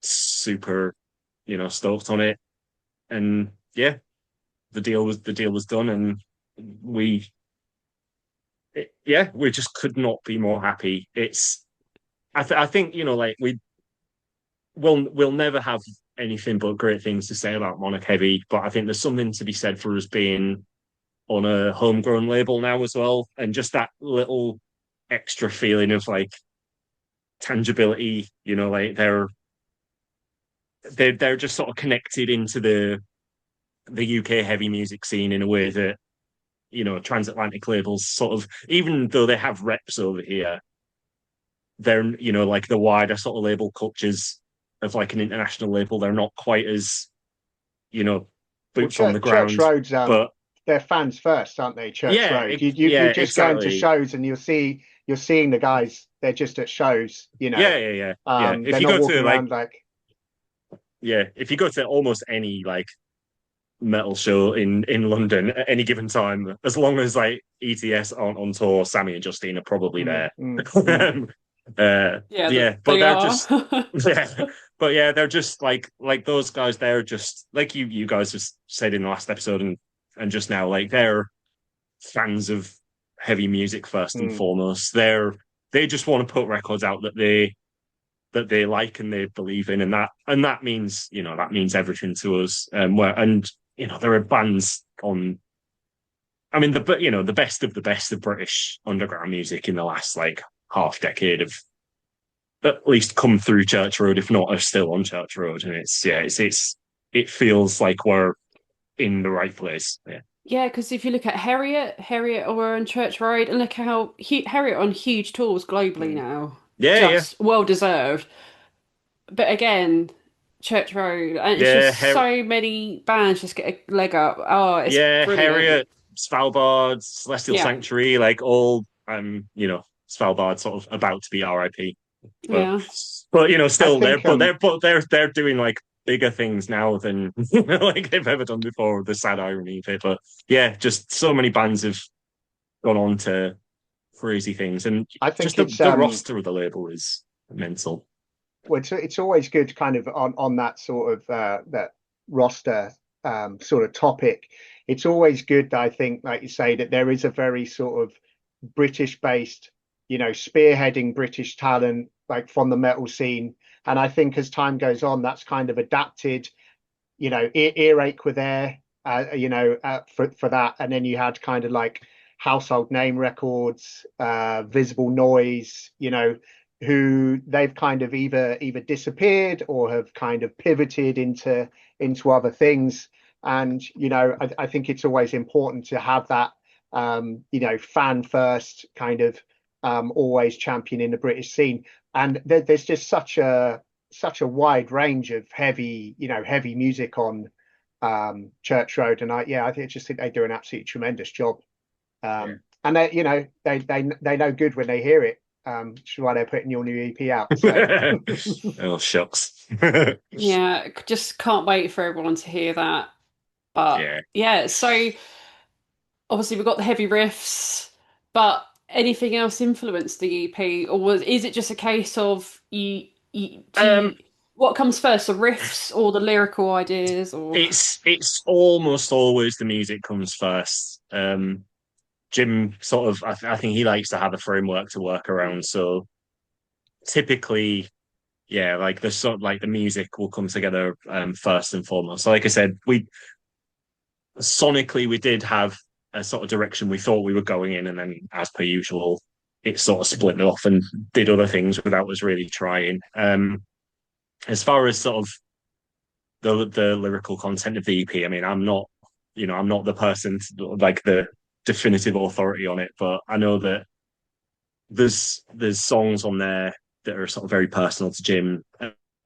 super, stoked on it. And yeah, the deal was done, and we yeah, we just could not be more happy. I think like we'll never have anything but great things to say about Monarch Heavy, but I think there's something to be said for us being on a homegrown label now as well, and just that little extra feeling of like tangibility. Like they're just sort of connected into the UK heavy music scene in a way that transatlantic labels sort of, even though they have reps over here, they're like the wider sort of label cultures of like an international label. They're not quite as you know Well, boots on the Church ground, Road's but they're fans first, aren't they? Church yeah, Road. You yeah, just go into exactly. shows and you're seeing the guys. They're just at shows. Yeah, yeah, yeah, yeah. If They're you not go to walking like around like if you go to almost any like metal show in London at any given time, as long as like ETS aren't on tour, Sammy and Justine are probably mm, there. mm, mm. Yeah, Yeah, but they they're are. just yeah, but yeah, they're just like those guys. They're just like you guys just said in the last episode, and just now, like they're fans of heavy music first and Mm. foremost. They're they just want to put records out that they like and they believe in, and that means that means everything to us. There are bands on. I mean, the best of British underground music in the last like half decade have at least come through Church Road, if not are still on Church Road, and it feels like we're in the right place. Yeah, Yeah, because if you look at Harriet are on Church Road, and look how Harriet are on huge tours globally mm. now, yeah, yeah, just well deserved. But again, Church Road, and it's yeah. just so many bands just get a leg up. Oh, it's Yeah, brilliant. Harriet, Svalbard, Celestial Yeah, Sanctuary, like all Svalbard sort of about to be RIP. But yeah, I still think they're doing like bigger things now than like they've ever done before, the sad irony of it. But yeah, just so many bands have gone on to crazy things. And I just think it's the roster of the label is mental. well, it's always good kind of on that sort of that roster sort of topic. It's always good, I think, like you say, that there is a very sort of British based, spearheading British talent like from the metal scene. And I think as time goes on, that's kind of adapted. Earache were there, for that, and then you had kind of like household name records, Visible Noise, who they've kind of either disappeared or have kind of pivoted into other things. And I think it's always important to have that fan first kind of always championing the British scene. And there's just such a wide range of heavy music on Church Road, and I just think they do an absolutely tremendous job. Yeah. And they know good when they hear it. Which is why they're putting your new EP out. So Oh shucks. yeah. Just can't wait for everyone to hear that. But Yeah. yeah, so obviously we've got the heavy riffs, but anything else influenced the EP, or is it just a case of Um, what comes first, the riffs or the lyrical ideas, or it's almost always the music comes first. Jim sort of, I think he likes to have a framework to work around. So typically, yeah, like the sort like the music will come together first and foremost. So like I said, we sonically we did have a sort of direction we thought we were going in, and then as per usual, it sort of split off and did other things without us really trying. As far as sort of the lyrical content of the EP, I mean, I'm not the person like the definitive authority on it, but I know that there's songs on there that are sort of very personal to Jim.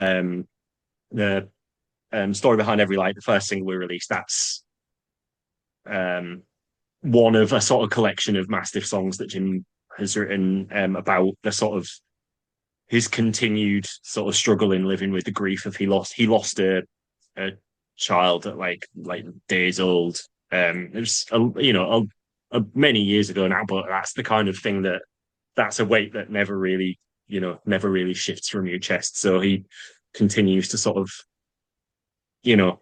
Um, the Story Behind Every Light, the first single we released, that's one of a sort of collection of Mastiff songs that Jim has written about the sort of his continued sort of struggle in living with the grief of he lost a child at like days old. It was many years ago now, but that's the kind of thing that's a weight that never really shifts from your chest. So he continues to sort of you know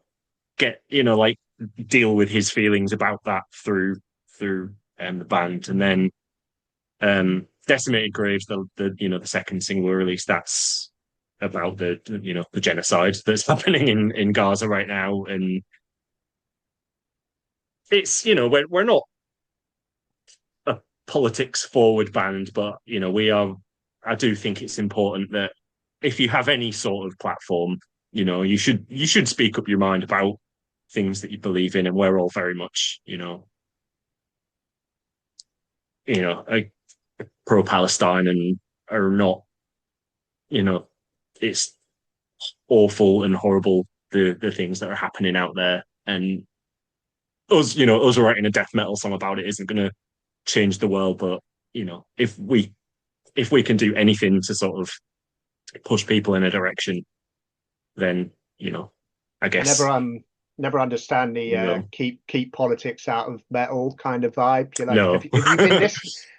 get like deal with his feelings about that through the band, and then Decimated Graves, the second single we released, that's about the genocide that's happening in Gaza right now, and it's we're not a politics forward band, but we are. I do think it's important that if you have any sort of platform, you should speak up your mind about things that you believe in, and we're all very much a pro Palestine and are not it's awful and horrible the things that are happening out there, and us writing a death metal song about it isn't going to change the world, but if we can do anything to sort of push people in a direction, then I I never guess never understand the we will. keep politics out of metal kind of vibe. You're like, No.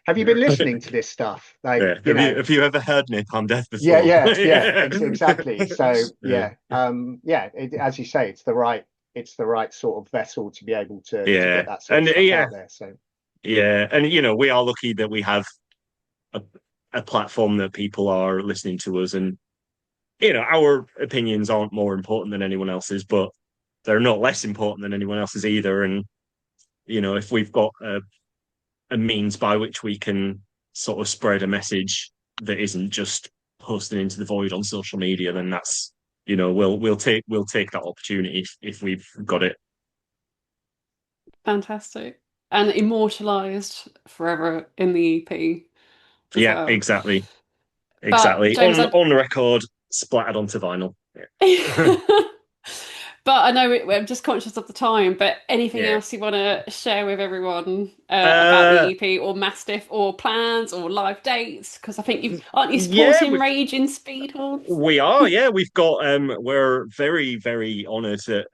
have you been listening to this stuff? Like, Yeah. Have you ever heard Napalm Death yeah, before? yeah, Yeah. exactly. So Yeah. as you say, it's the right sort of vessel to be able to Yeah. get that sort And of stuff yeah, out there. So yeah. And we are lucky that we have a a platform that people are listening to us, and our opinions aren't more important than anyone else's, but they're not less important than anyone else's either. And if we've got a means by which we can sort of spread a message that isn't just posting into the void on social media, then that's we'll take that opportunity if we've got it. Fantastic. And immortalized forever in the EP as Yeah, well. exactly. But Exactly. James, On the record, splattered onto vinyl. Yeah. but I know I'm just conscious of the time, but anything Yeah. else you want to share with everyone about the Uh EP or Mastiff or plans or live dates? Because I think aren't you yeah, supporting Rage in Speedhorns? we are. Yeah, we've got we're very, very honoured that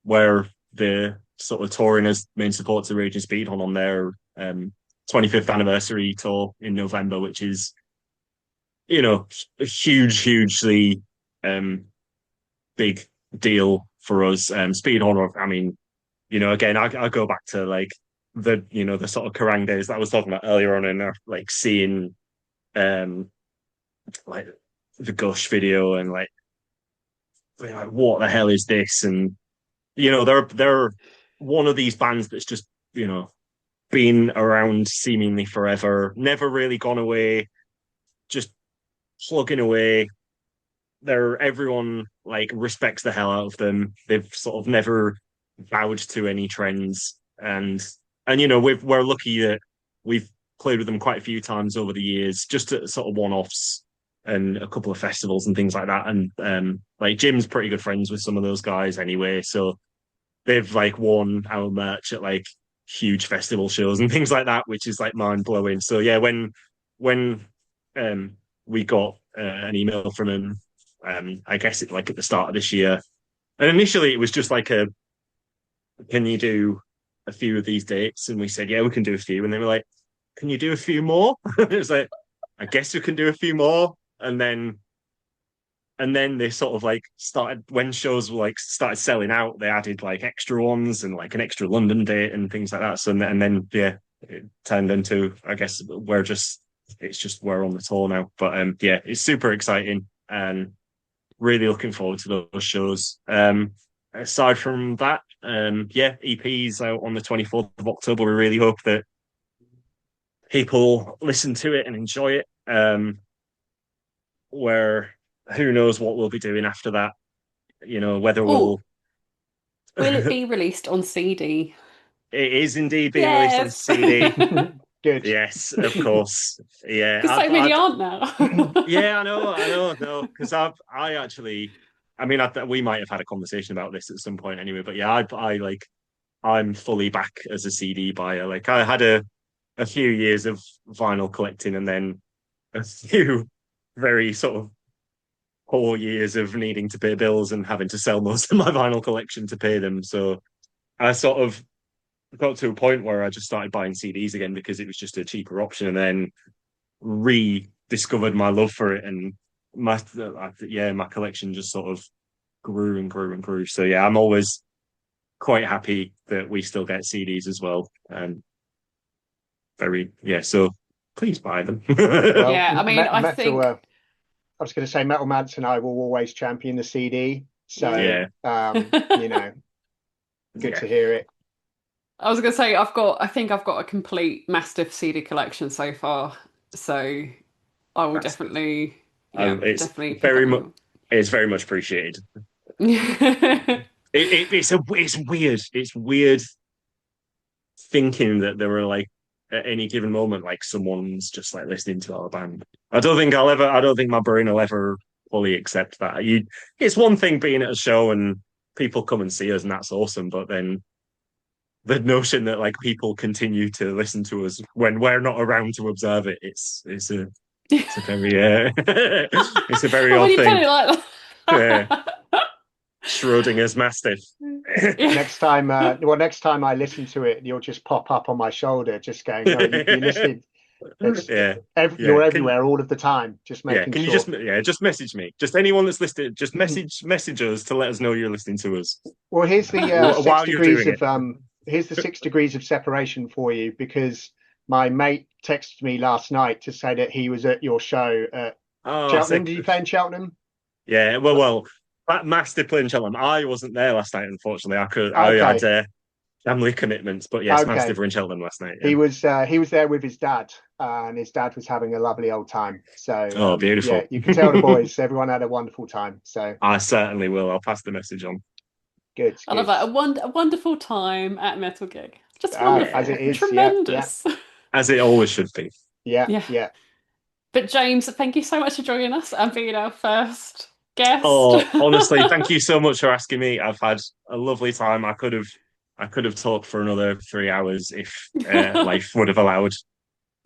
we're the sort of touring as main support to Raging Speed on their 25th anniversary tour in November, which is, a hugely um big deal for us. Speed Horn, I mean, again, I go back to like the sort of Kerrang days that I was talking about earlier on, and like seeing um like the Gush video and like what the hell is this? And they're one of these bands that's just been around seemingly forever, never really gone away, just plugging away. Everyone like respects the hell out of them. They've sort of never bowed to any trends, and we're lucky that we've played with them quite a few times over the years, just at sort of one-offs and a couple of festivals and things like that. And like Jim's pretty good friends with some of those guys anyway, so they've like worn our merch at like huge festival shows and things like that, which is like mind blowing. So yeah, when we got an email from him, I guess it like at the start of this year, and initially it was just like can you do a few of these dates? And we said, yeah, we can do a few. And they were like, can you do a few more? It was like, I guess we can do a few more. And then they sort of like started, when shows were like started selling out, they added like extra ones and like an extra London date and things like that. So and then yeah, it turned into, I guess we're on the tour now. But yeah, it's super exciting and really looking forward to those shows. Aside from that, yeah, EP's out on the 24th of October. We really hope that people listen to it and enjoy it. Where who knows what we'll be doing after that, whether Oh, we'll will it it be released on CD? is indeed being released on Yes. CD. Good. Yes, of course. Yeah, Because so many aren't now. yeah, I know, no, because I actually, I mean, we might have had a conversation about this at some point anyway, but yeah, I like, I'm fully back as a CD buyer. Like, I had a few years of vinyl collecting, and then a few very sort of 4 years of needing to pay bills and having to sell most of my vinyl collection to pay them. So I sort of got to a point where I just started buying CDs again because it was just a cheaper option, and then rediscovered my love for it, and my collection just sort of grew and grew and grew. So yeah, I'm always quite happy that we still get CDs as well. And so please buy them. Well, Yeah, I mean, I metal. think I was going to say, MetalMance and I will always champion the CD. So, yeah. Yeah, good yeah, to hear it. I was gonna say I think I've got a complete Mastiff CD collection so far. So I will that's good. definitely, yeah, It's definitely pick up very much more. it's very much appreciated. It's weird. It's weird thinking that there were like at any given moment, like someone's just like listening to our band. I don't think my brain will ever fully accept that. It's one thing being at a show and people come and see us, and that's awesome. But then the notion that like people continue to listen to us when we're not around to observe it, it's a very it's a very And when odd you put thing. it like Yeah, that. Schrodinger's Mastiff. Yeah. Next time I listen to it, you'll just pop up on my shoulder, just going, "Oh, you listening? It's Yeah, you're yeah. everywhere all of the time, just making Can you sure." just message me? Just anyone that's listening, just message us to let us know you're listening to us Well, here's the while you're doing it. here's the 6 degrees of separation for you, because My mate texted me last night to say that he was at your show at Oh, Cheltenham. sick. Did you play in Cheltenham? Yeah, well, that Mastiff playing Cheltenham. I wasn't there last night, unfortunately. I had Okay, family commitments, but yes, Mastiff okay. were in Cheltenham last night. Yeah. He was there with his dad, and his dad was having a lovely old time. So Oh, yeah, beautiful. you could tell the boys, everyone had a wonderful time. So I certainly will. I'll pass the message on. good, I love good. that. A wonderful time at Metal Gig. Just As Yeah, it wonderful. is, yeah, yeah, Tremendous. as it always should be. yeah, Yeah. yeah. But James, thank you so much for joining us and being our first guest. Oh, honestly, thank you so much for asking me. I've had a lovely time. I could have talked for another 3 hours if life would have allowed.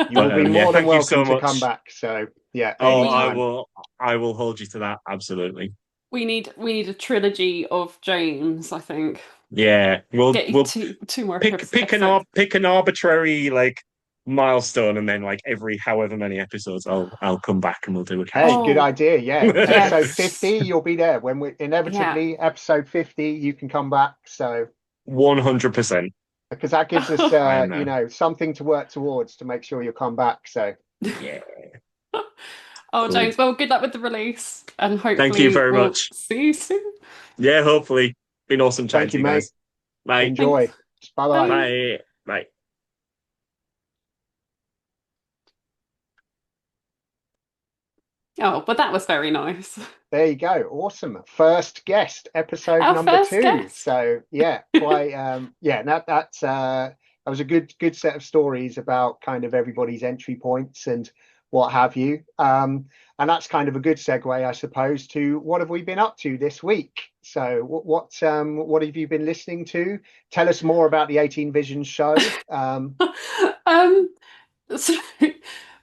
You will But be yeah, more than thank you welcome so to come much. back. So yeah, Oh, We anytime. I will hold you to that. Absolutely. we need a trilogy of James, I think. Yeah, Get you we'll two more episodes. pick an arbitrary like milestone, and then like every however many episodes, I'll come back and we'll do a catch Hey, up. good Oh, idea. Yeah, episode yes. 50, you'll be there when we Yeah. inevitably episode 50, you can come back. So 100%. because that gives us I am there. something to work towards to make sure you'll come back. So Yeah, Oh, cool. James, well, good luck with the release, and Thank you hopefully very we'll much. see you soon. Yeah, hopefully. Been awesome chatting thank to you, you mate. guys. Bye. Enjoy. Thanks. Bye bye. Bye. Bye. Bye. Oh, but that was very nice. There you go. Awesome. First guest, episode Our number first two. guest. So yeah, quite yeah, that was a good set of stories about kind of everybody's entry points and what have you. And that's kind of a good segue, I suppose, to what have we been up to this week? So what have you been listening to? Tell us more about the 18 Visions show. Um, so,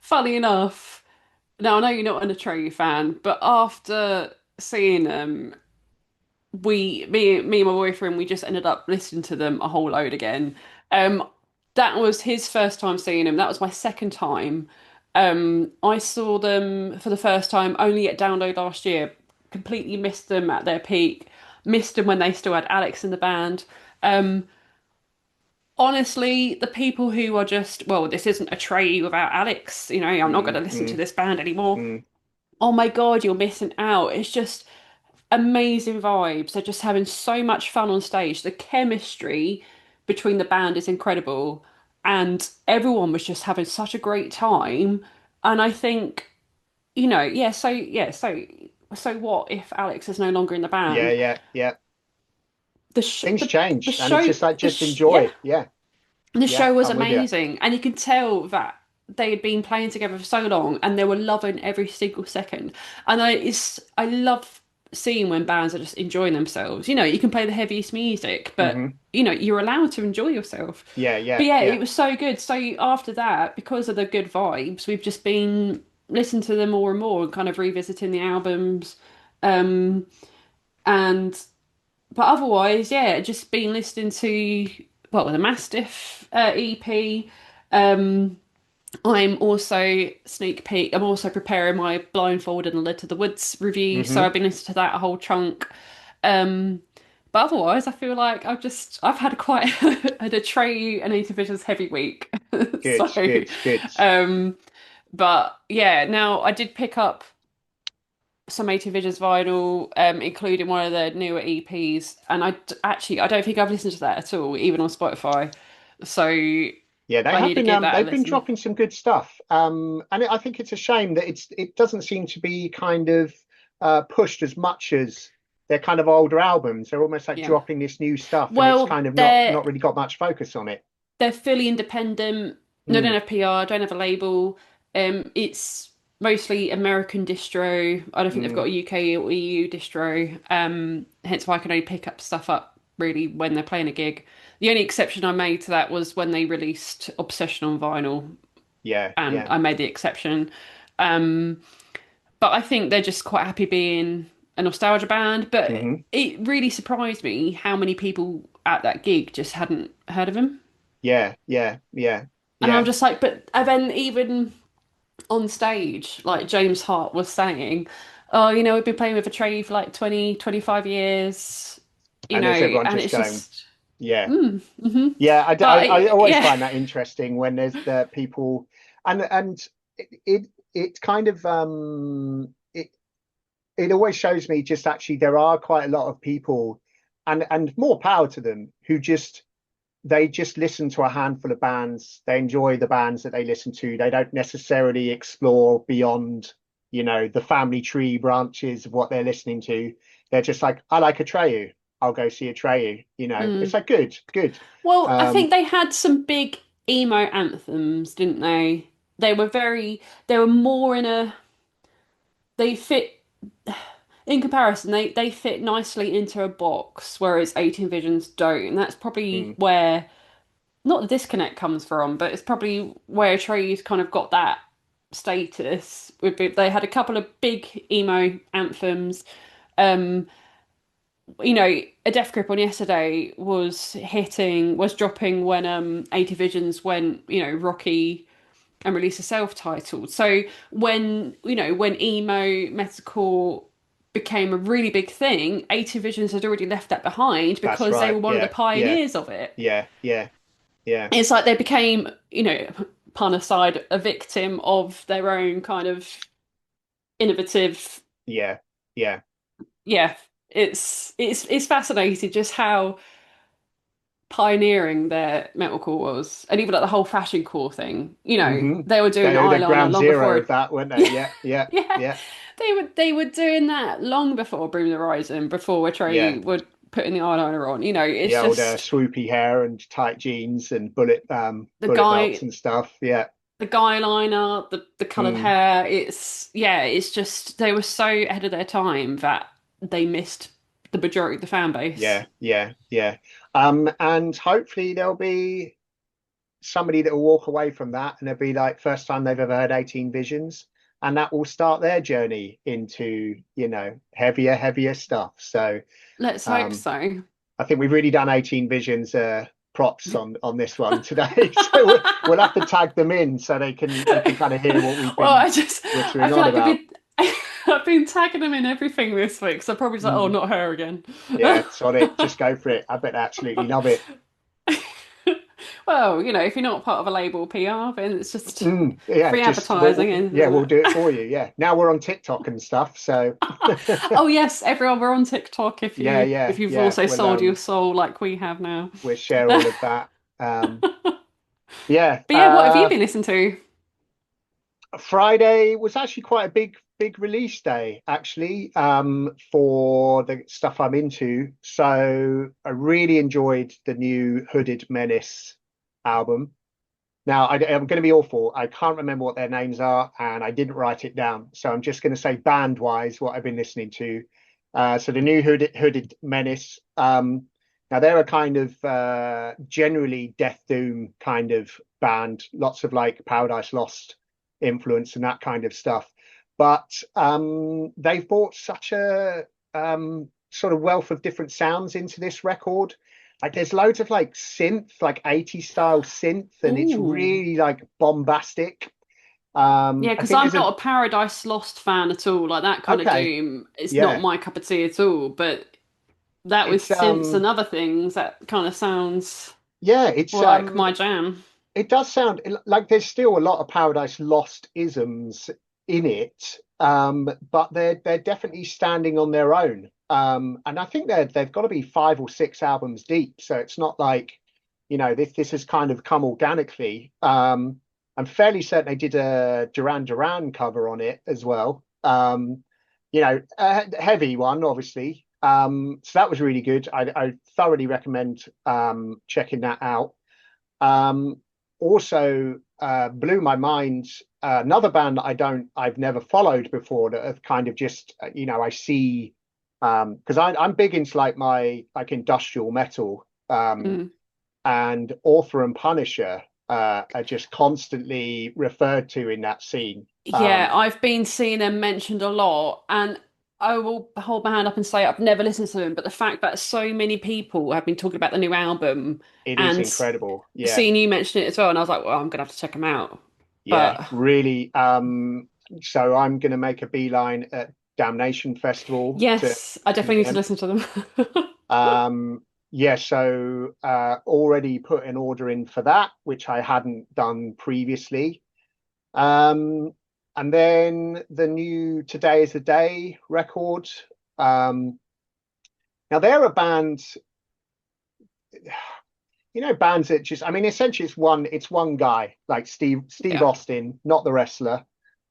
funny enough, now I know you're not an Atreyu fan, but after seeing them, me and my boyfriend, we just ended up listening to them a whole load again. Um, that was his first time seeing them. That was my second time. I saw them for the first time only at Download last year. Completely missed them at their peak. Missed them when they still had Alex in the band. Um, Honestly, the people who are just, well, this isn't a Trey without Alex. I'm not going Mm, to listen to mm, this band anymore. mm. Oh my God, you're missing out. It's just amazing vibes. They're just having so much fun on stage. The chemistry between the band is incredible, and everyone was just having such a great time. And I think, so what if Alex is no longer in the Yeah, band? yeah, yeah. The sh Things the change, and it's show just like the just sh enjoy Yeah, it. Yeah, the yeah. show was I'm with you. amazing, and you could tell that they had been playing together for so long, and they were loving every single second. And I love seeing when bands are just enjoying themselves. You can play the heaviest music, but Hmm. you're allowed to enjoy yourself. Yeah, yeah, But yeah, yeah. it was so good. So after that, because of the good vibes, we've just been listening to them more and more and kind of revisiting the albums. Um, and but otherwise, yeah, just been listening to the Mastiff EP. Um, I'm also preparing my Blindfold and Led to the Woods review, so Hmm. I've been listening to that a whole chunk. Um, but otherwise, I feel like I've had quite a Trey and Eight Visions heavy week. Good, So, good, good. um, but yeah, now I did pick up some 80 Visions vinyl, including one of their newer EPs, and I don't think I've listened to that at all, even on Spotify. So Yeah, they I have need to give that a they've been listen. dropping some good stuff. And I think it's a shame that it doesn't seem to be kind of pushed as much as their kind of older albums. They're almost like Yeah. dropping this new stuff, and it's Well, kind of not they're really got much focus on it. they're fully independent. No, don't Mm, have PR, don't have a label. It's mostly American distro. I don't think they've got mm, a UK or EU distro. Hence why I can only pick up stuff up really when they're playing a gig. The only exception I made to that was when they released Obsession on vinyl, yeah, and yeah. I made the exception. Um, but I think they're just quite happy being a nostalgia band. But Hmm. it really surprised me how many people at that gig just hadn't heard of him. Yeah, yeah, yeah, And I'm yeah. just like, but and then even on stage, like James Hart was saying, oh, we've been playing with a tree for like 20, 25 years, And there's everyone and just it's going, just, Yeah. Hmm. Yeah, I But always yeah. find that interesting when there's the people, and it kind of it always shows me just actually there are quite a lot of people, and more power to them, who just they just listen to a handful of bands. They enjoy the bands that they listen to. They don't necessarily explore beyond, the family tree branches of what they're listening to. They're just like, I like Atreyu. I'll go see Atreyu. It's Mm. like good, good. Well, I Um, think they had some big emo anthems, didn't they? They were more in a, they fit, in comparison, they fit nicely into a box, whereas 18 Visions don't. And that's probably mm, where, not the disconnect comes from, but it's probably where Atreus kind of got that status. They had a couple of big emo anthems. Um, a Death Grip on Yesterday was dropping when 80 Visions went, Rocky and released a self-titled. So when emo metalcore became a really big thing, 80 Visions had already left that behind that's because they right. were one of the Yeah, yeah, pioneers of it. yeah, yeah, yeah, It's like they became, pun aside, a victim of their own kind of innovative. yeah, yeah. Yeah, it's fascinating just how pioneering their metalcore was, and even like the whole fashion core thing. Hmm. They were doing They're eyeliner ground long zero before. of that, weren't they? Yeah, Yeah, yeah, yeah, yeah, they were doing that long before Bring the Horizon, before yeah. Trey would putting the eyeliner on. The It's old just swoopy hair and tight jeans and the bullet belts guy, and stuff. Yeah. the guy liner, the coloured Mm. hair. It's just they were so ahead of their time that they missed the majority of the fan base. Yeah, yeah, yeah. And hopefully there'll be somebody that will walk away from that and it'll be like first time they've ever heard 18 Visions, and that will start their journey into, heavier stuff. So Let's hope um so. I think we've really done 18 Visions props on this one today. So we'll have to tag them in so they can kind of hear what we've Well, been I twittering feel on like about. I've been tagging them in everything this week, so probably just like, oh, Mm. not her again. Yeah, sod it. Just go for it. I bet they absolutely love it. Well, if you're not part of a label PR, then it's just Mm. Yeah, free just advertising, yeah, isn't we'll it? do it for you. Yeah. Now we're on TikTok and stuff, so Oh yes, everyone, we're on TikTok if yeah, you yeah, if you've yeah. also We'll sold your soul like we have now. we'll share all But of that. Um, yeah. yeah, what have you been listening to? Friday was actually quite a big release day actually, for the stuff I'm into. So I really enjoyed the new Hooded Menace album. Now, I'm going to be awful. I can't remember what their names are, and I didn't write it down. So I'm just going to say band-wise what I've been listening to. So the new Hooded Menace. Now they're a kind of generally Death Doom kind of band. Lots of like Paradise Lost influence and that kind of stuff. But they've brought such a sort of wealth of different sounds into this record. Like there's loads of like synth, like 80s style synth, and it's Ooh. really like bombastic. Yeah, I because think I'm there's a not a Paradise Lost fan at all. Like that kind of okay, doom, it's not yeah. my cup of tea at all. But that with It's synths and other things, that kind of sounds yeah, it's more like my jam. it does sound like there's still a lot of Paradise Lost isms in it, but they're definitely standing on their own. And I think they've got to be 5 or 6 albums deep, so it's not like, this has kind of come organically. I'm fairly certain they did a Duran Duran cover on it as well. A heavy one, obviously. So that was really good. I thoroughly recommend checking that out. Um, Also, blew my mind. Another band that I've never followed before that have kind of just, I see, because I'm big into like my like industrial metal, Mm. and Author and Punisher are just constantly referred to in that scene. Yeah, I've been seeing them mentioned a lot, and I will hold my hand up and say I've never listened to them, but the fact that so many people have been talking about the new album It is and incredible. Yeah, seeing you mention it as well, and I was like, well, I'm gonna have to check them out. yeah, But really. So I'm going to make a beeline at Damnation Festival to yes, I see definitely need to them. listen to them. yeah, so already put an order in for that, which I hadn't done previously. Um, and then the new Today is the Day record. Um, Now they're a band, bands that just, I mean, essentially it's one guy, like Steve Yeah. Austin, not the wrestler.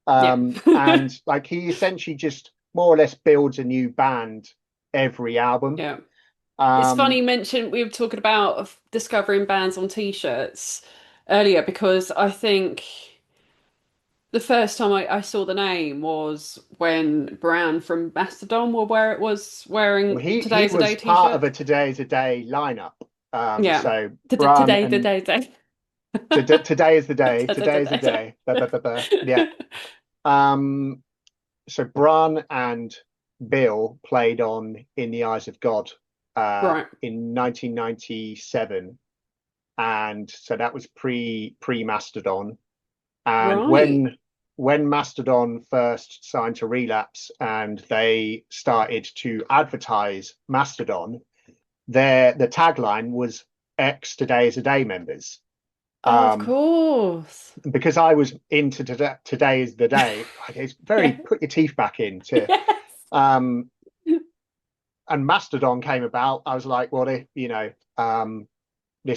Yeah. And like he essentially just more or less builds a new band every album. Yeah. It's funny Um, you mentioned we were talking about discovering bands on t-shirts earlier because I think the first time I saw the name was when Brown from Mastodon were where it was well, wearing he Today's a was Day part of t-shirt. a Today's a Day lineup. Yeah. So Bran Today, and today. today is the day. Today is the Today. day. Yeah. Um, so Bran and Bill played on In the Eyes of God Right. in 1997, and so that was pre Mastodon. And Right. when Mastodon first signed to Relapse and they started to advertise Mastodon, the tagline was X Today is a Day members. Oh, of Um, course. because I was into today is the day. It's very Yeah. put your teeth back into. Yes. Um, and Mastodon came about. I was like, well, this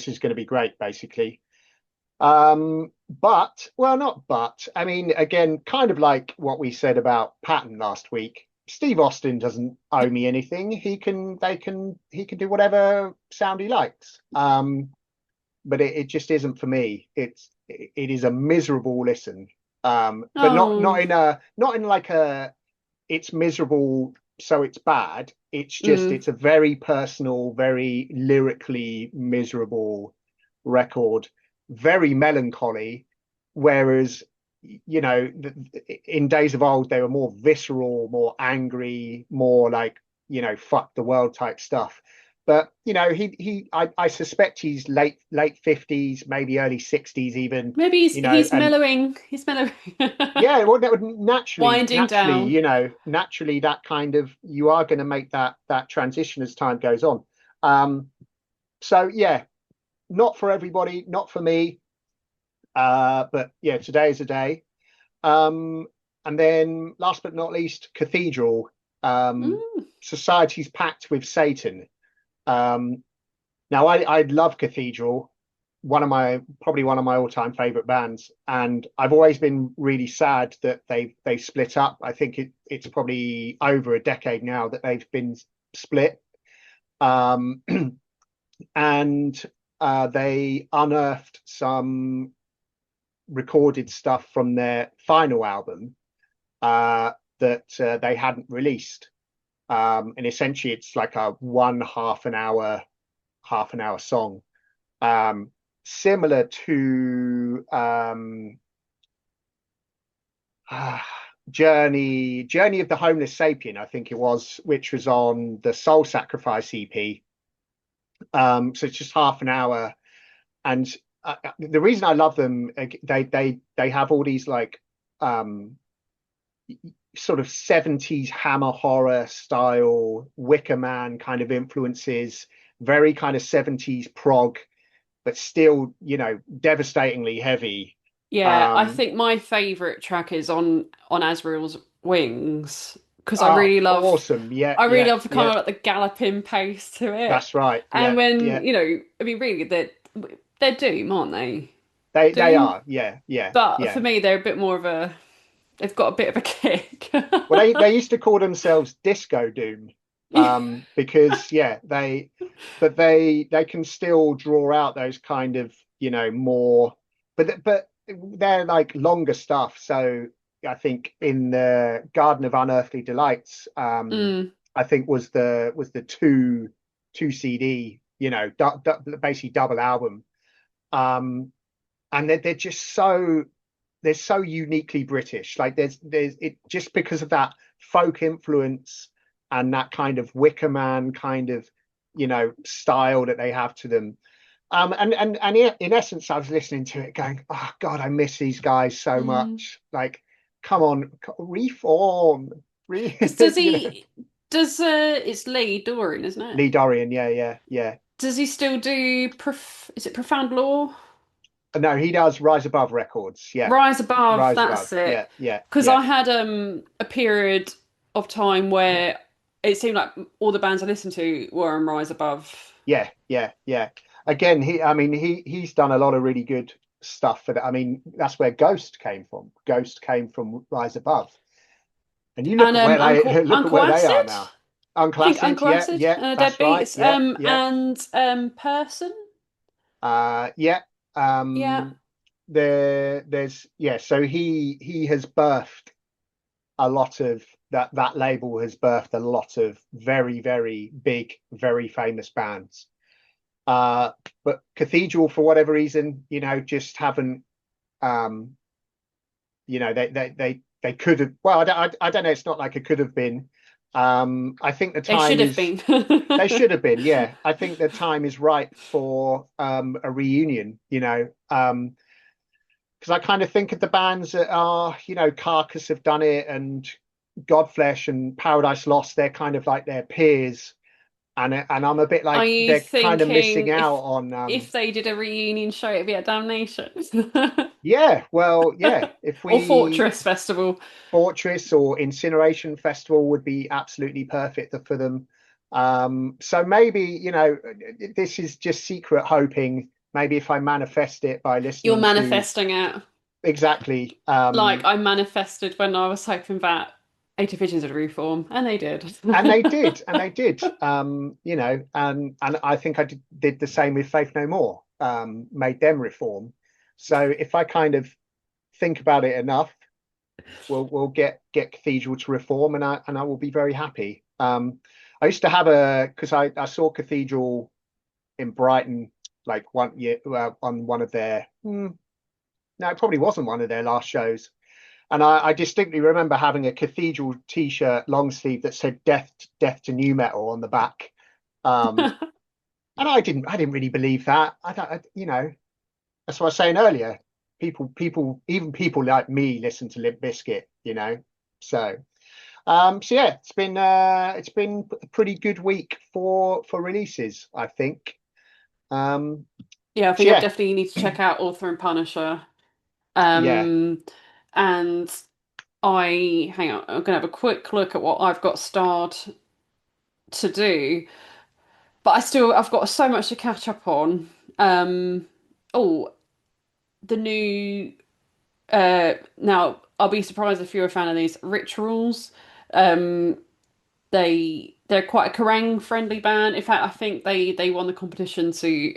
is going to be great, basically. Not but. I mean, again, kind of like what we said about Patton last week. Steve Austin doesn't owe me anything. He can do whatever sound he likes. But it just isn't for me. It is a miserable listen. But Oh. not in like a it's miserable so it's bad. Mm. It's a very personal, very lyrically miserable record, very melancholy. Whereas, in days of old, they were more visceral, more angry, more like, fuck the world type stuff. But I suspect he's late 50s, maybe early 60s even, Maybe he's and mellowing. He's mellowing. yeah, well, that would naturally, Winding down. naturally, that kind of you are going to make that transition as time goes on. Um, so yeah, not for everybody, not for me. But yeah, today is a day. Um, and then last but not least, Cathedral. Mm. Society's Pact with Satan. Um, Now, I love Cathedral, probably one of my all-time favorite bands, and I've always been really sad that they split up. I think it's probably over a decade now that they've been split. Um, and they unearthed some recorded stuff from their final album that they hadn't released. And essentially, it's like a one half an hour song, um, similar to Journey of the Homeless Sapien, I think it was, which was on the Soul Sacrifice EP. So it's just half an hour, and the reason I love them, they have all these like um, sort of 70s hammer horror style Wicker Man kind of influences, very kind of 70s prog, but still, devastatingly heavy. Yeah, I Um, think my favorite track is on Asriel's Wings because Awesome. Yeah, I really yeah, love the kind yeah. of like the galloping pace to it. That's right. And Yeah, when, yeah. I mean really they're Doom, aren't they? They Doom. are. Yeah, yeah, But for yeah. me they're a bit more of a they've got a bit of a kick. Well, they used to call themselves Disco Doom, because yeah, they can still draw out those kind of more, but they're like longer stuff. So I think in the Garden of Unearthly Delights, Mm, I think was the two CD, basically double album, um, and they're just so uniquely British. Like there's it just because of that folk influence and that kind of Wicker Man kind of style that they have to them. And in essence, I was listening to it going, oh God, I miss these guys so mm. much. Like, come on, reform, Because you know. does it's Lee Dorian, isn't it? Lee Dorian, yeah, yeah, yeah. Does he still do is it Profound Law? No, he does Rise Above Records. Yeah, Rise Above, Rise Above. that's it. Yeah, yeah, Because yeah, I had a period of time where it seemed like all the bands I listened to were on Rise Above. yeah, yeah, yeah. Again, I mean, he's done a lot of really good stuff for that. I mean, that's where Ghost came from. Ghost came from Rise Above, and you look And at where they look at Uncle where they Acid? are now. I think Unclassic, Uncle yeah, Acid yeah, and that's right, Deadbeats. yeah, yeah, And Person. yeah. Yeah. There's yeah. So he has birthed a lot of that label has birthed a lot of very, very big, very famous bands. Uh, but Cathedral, for whatever reason, just haven't. Um, they could have. Well, I don't know. It's not like it could have been. I think the They should time have is. been. They should have been. Yeah, I think the time is right for a reunion. Because I kind of think of the bands that are, Carcass have done it, and Godflesh and Paradise Lost. They're kind of like their peers, and I'm a bit Are like you they're kind of thinking missing out on. if they did a reunion show, it'd be at Damnation Yeah, well, yeah. If or we Fortress Festival? Fortress or Incineration Festival would be absolutely perfect for them. So maybe, this is just secret hoping. Maybe if I manifest it by You're listening to manifesting it. exactly, Like I manifested when I was hoping that Eight Visions would reform, and they did. and they did, and I think I did the same with Faith No More, made them reform. So if I kind of think about it enough, we'll get Cathedral to reform, and I will be very happy. I used to have because I saw Cathedral in Brighton like one year, on one of their no, it probably wasn't one of their last shows, and I distinctly remember having a Cathedral t-shirt long sleeve that said "Death to New Metal" on the back. Um, and I didn't really believe that. I don't, that's what I was saying earlier. Even people like me listen to Limp Bizkit. So, so yeah, it's been a pretty good week for releases, I think. Um, Yeah, I so think I yeah, definitely need to check out Author and Punisher. yeah, And hang on, I'm gonna have a quick look at what I've got starred to do, but I've got so much to catch up on. Um, oh, the new now I'll be surprised if you're a fan of these Rituals. Um, they're quite a Kerrang friendly band. In fact, I think they won the competition to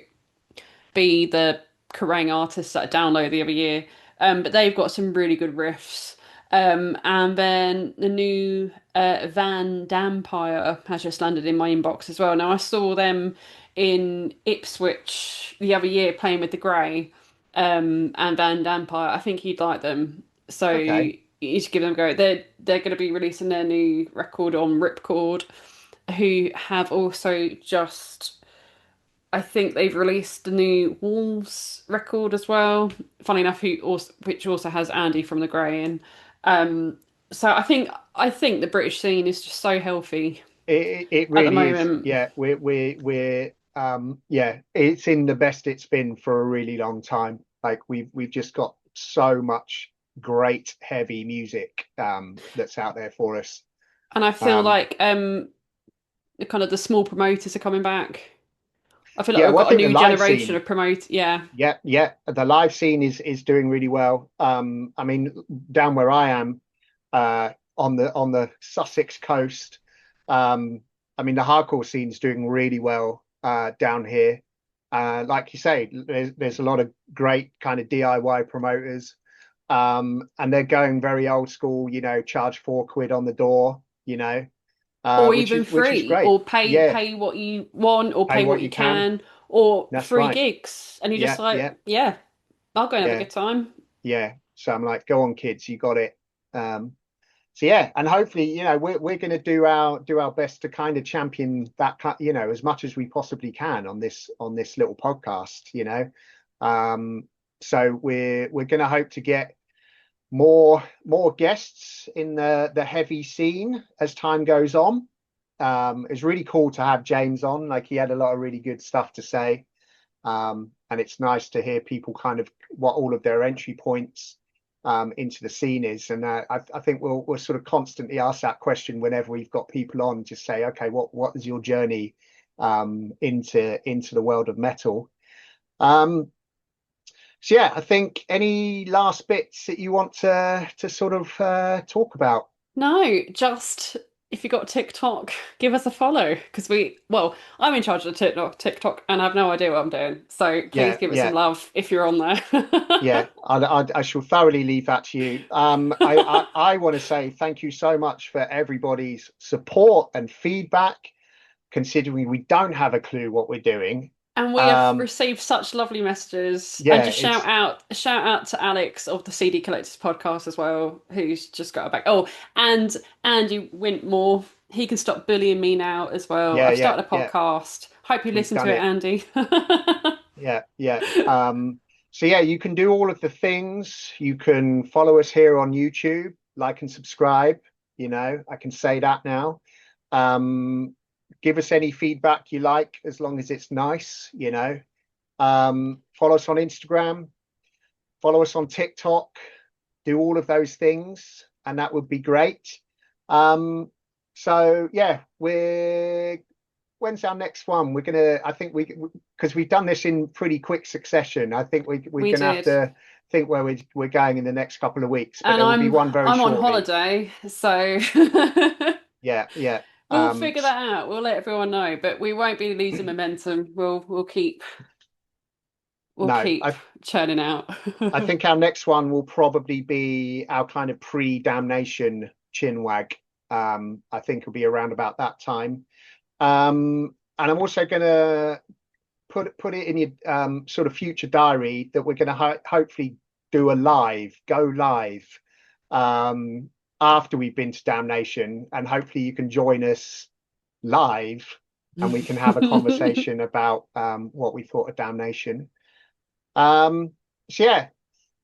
be the Kerrang artists that I downloaded the other year. But they've got some really good riffs. And then the new Van Dampire has just landed in my inbox as well. Now I saw them in Ipswich the other year playing with the Grey, and Van Dampire. I think you'd like them. So okay. you should give them a go. They're going to be releasing their new record on Ripcord, who have also just I think they've released the new Wolves record as well. Funny enough, which also has Andy from the Grey in. Um, so I think the British scene is just so healthy It at the really is. moment. Yeah, we're yeah, it's in the best it's been for a really long time. Like we've just got so much great heavy music that's out there for us. And I feel Um like the kind of the small promoters are coming back. I feel like yeah, we've well I got a think the new live generation scene, of promote. Yeah. yeah, yeah, the live scene is doing really well. I mean, down where I am, on the Sussex coast, I mean the hardcore scene's doing really well down here. Like you say, there's a lot of great kind of DIY promoters, and they're going very old school. Charge £4 on the door. Or Which even is which is free, great. or pay Yeah, pay what you want, or pay pay what what you you can. can, or That's free right. gigs, and you're just Yeah, like, yeah, yeah, I'll go and have a yeah, good time. yeah. So I'm like, go on, kids, you got it. Um, so yeah, and hopefully, we're going to do our best to kind of champion that, as much as we possibly can on this little podcast. Um, so we're going to hope to get more guests in the heavy scene as time goes on. It's really cool to have James on. Like, he had a lot of really good stuff to say. And it's nice to hear people kind of what all of their entry points into the scene is. And I think we'll sort of constantly ask that question whenever we've got people on, just say, okay, what is your journey into the world of metal? So yeah, I think any last bits that you want to sort of talk about? No, just if you got TikTok, give us a follow because I'm in charge of the TikTok, and I have no idea what I'm doing. So please Yeah, give it some yeah. love if you're on there. Yeah, I shall thoroughly leave that to you. I want to say thank you so much for everybody's support and feedback, considering we don't have a clue what we're doing. And we have received such lovely messages. And Yeah, just shout out to Alex of the CD Collectors podcast as well, who's just got her back. Oh, and Andy Wintmore, he can stop bullying me now as well. yeah, I've yeah, started a yeah. podcast. Hope you We've listen done to it, it. Andy. Yeah, yeah. So yeah, you can do all of the things. You can follow us here on YouTube, like and subscribe. I can say that now. Give us any feedback you like, as long as it's nice. Follow us on Instagram, follow us on TikTok, do all of those things, and that would be great. So yeah, when's our next one? I think because we've done this in pretty quick succession. I think we're We gonna have did. to think where we're going in the next couple of weeks, but And there will be one very I'm on shortly. holiday, so Yeah, yeah. we'll figure that out. We'll let everyone know, but we won't be losing momentum. We'll No, keep churning out. I think our next one will probably be our kind of pre-damnation chinwag. I think it'll be around about that time. And I'm also going to put it in your sort of future diary that we're going to hopefully do go live after we've been to damnation, and hopefully you can join us live and we can have a conversation about what we thought of damnation. So yeah,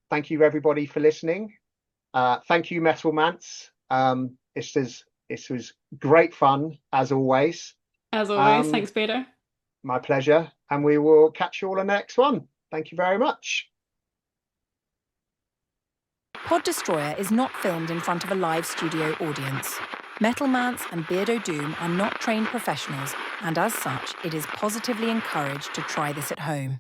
thank you everybody for listening. Thank you, MetalMance. This was great fun as always. As always, thanks, Peter. My pleasure. And we will catch you all on the next one. Thank you very much. Pod Destroyer is not filmed in front of a live studio audience. MetalMance and Beardodoom are not trained professionals, and as such, it is positively encouraged to try this at home.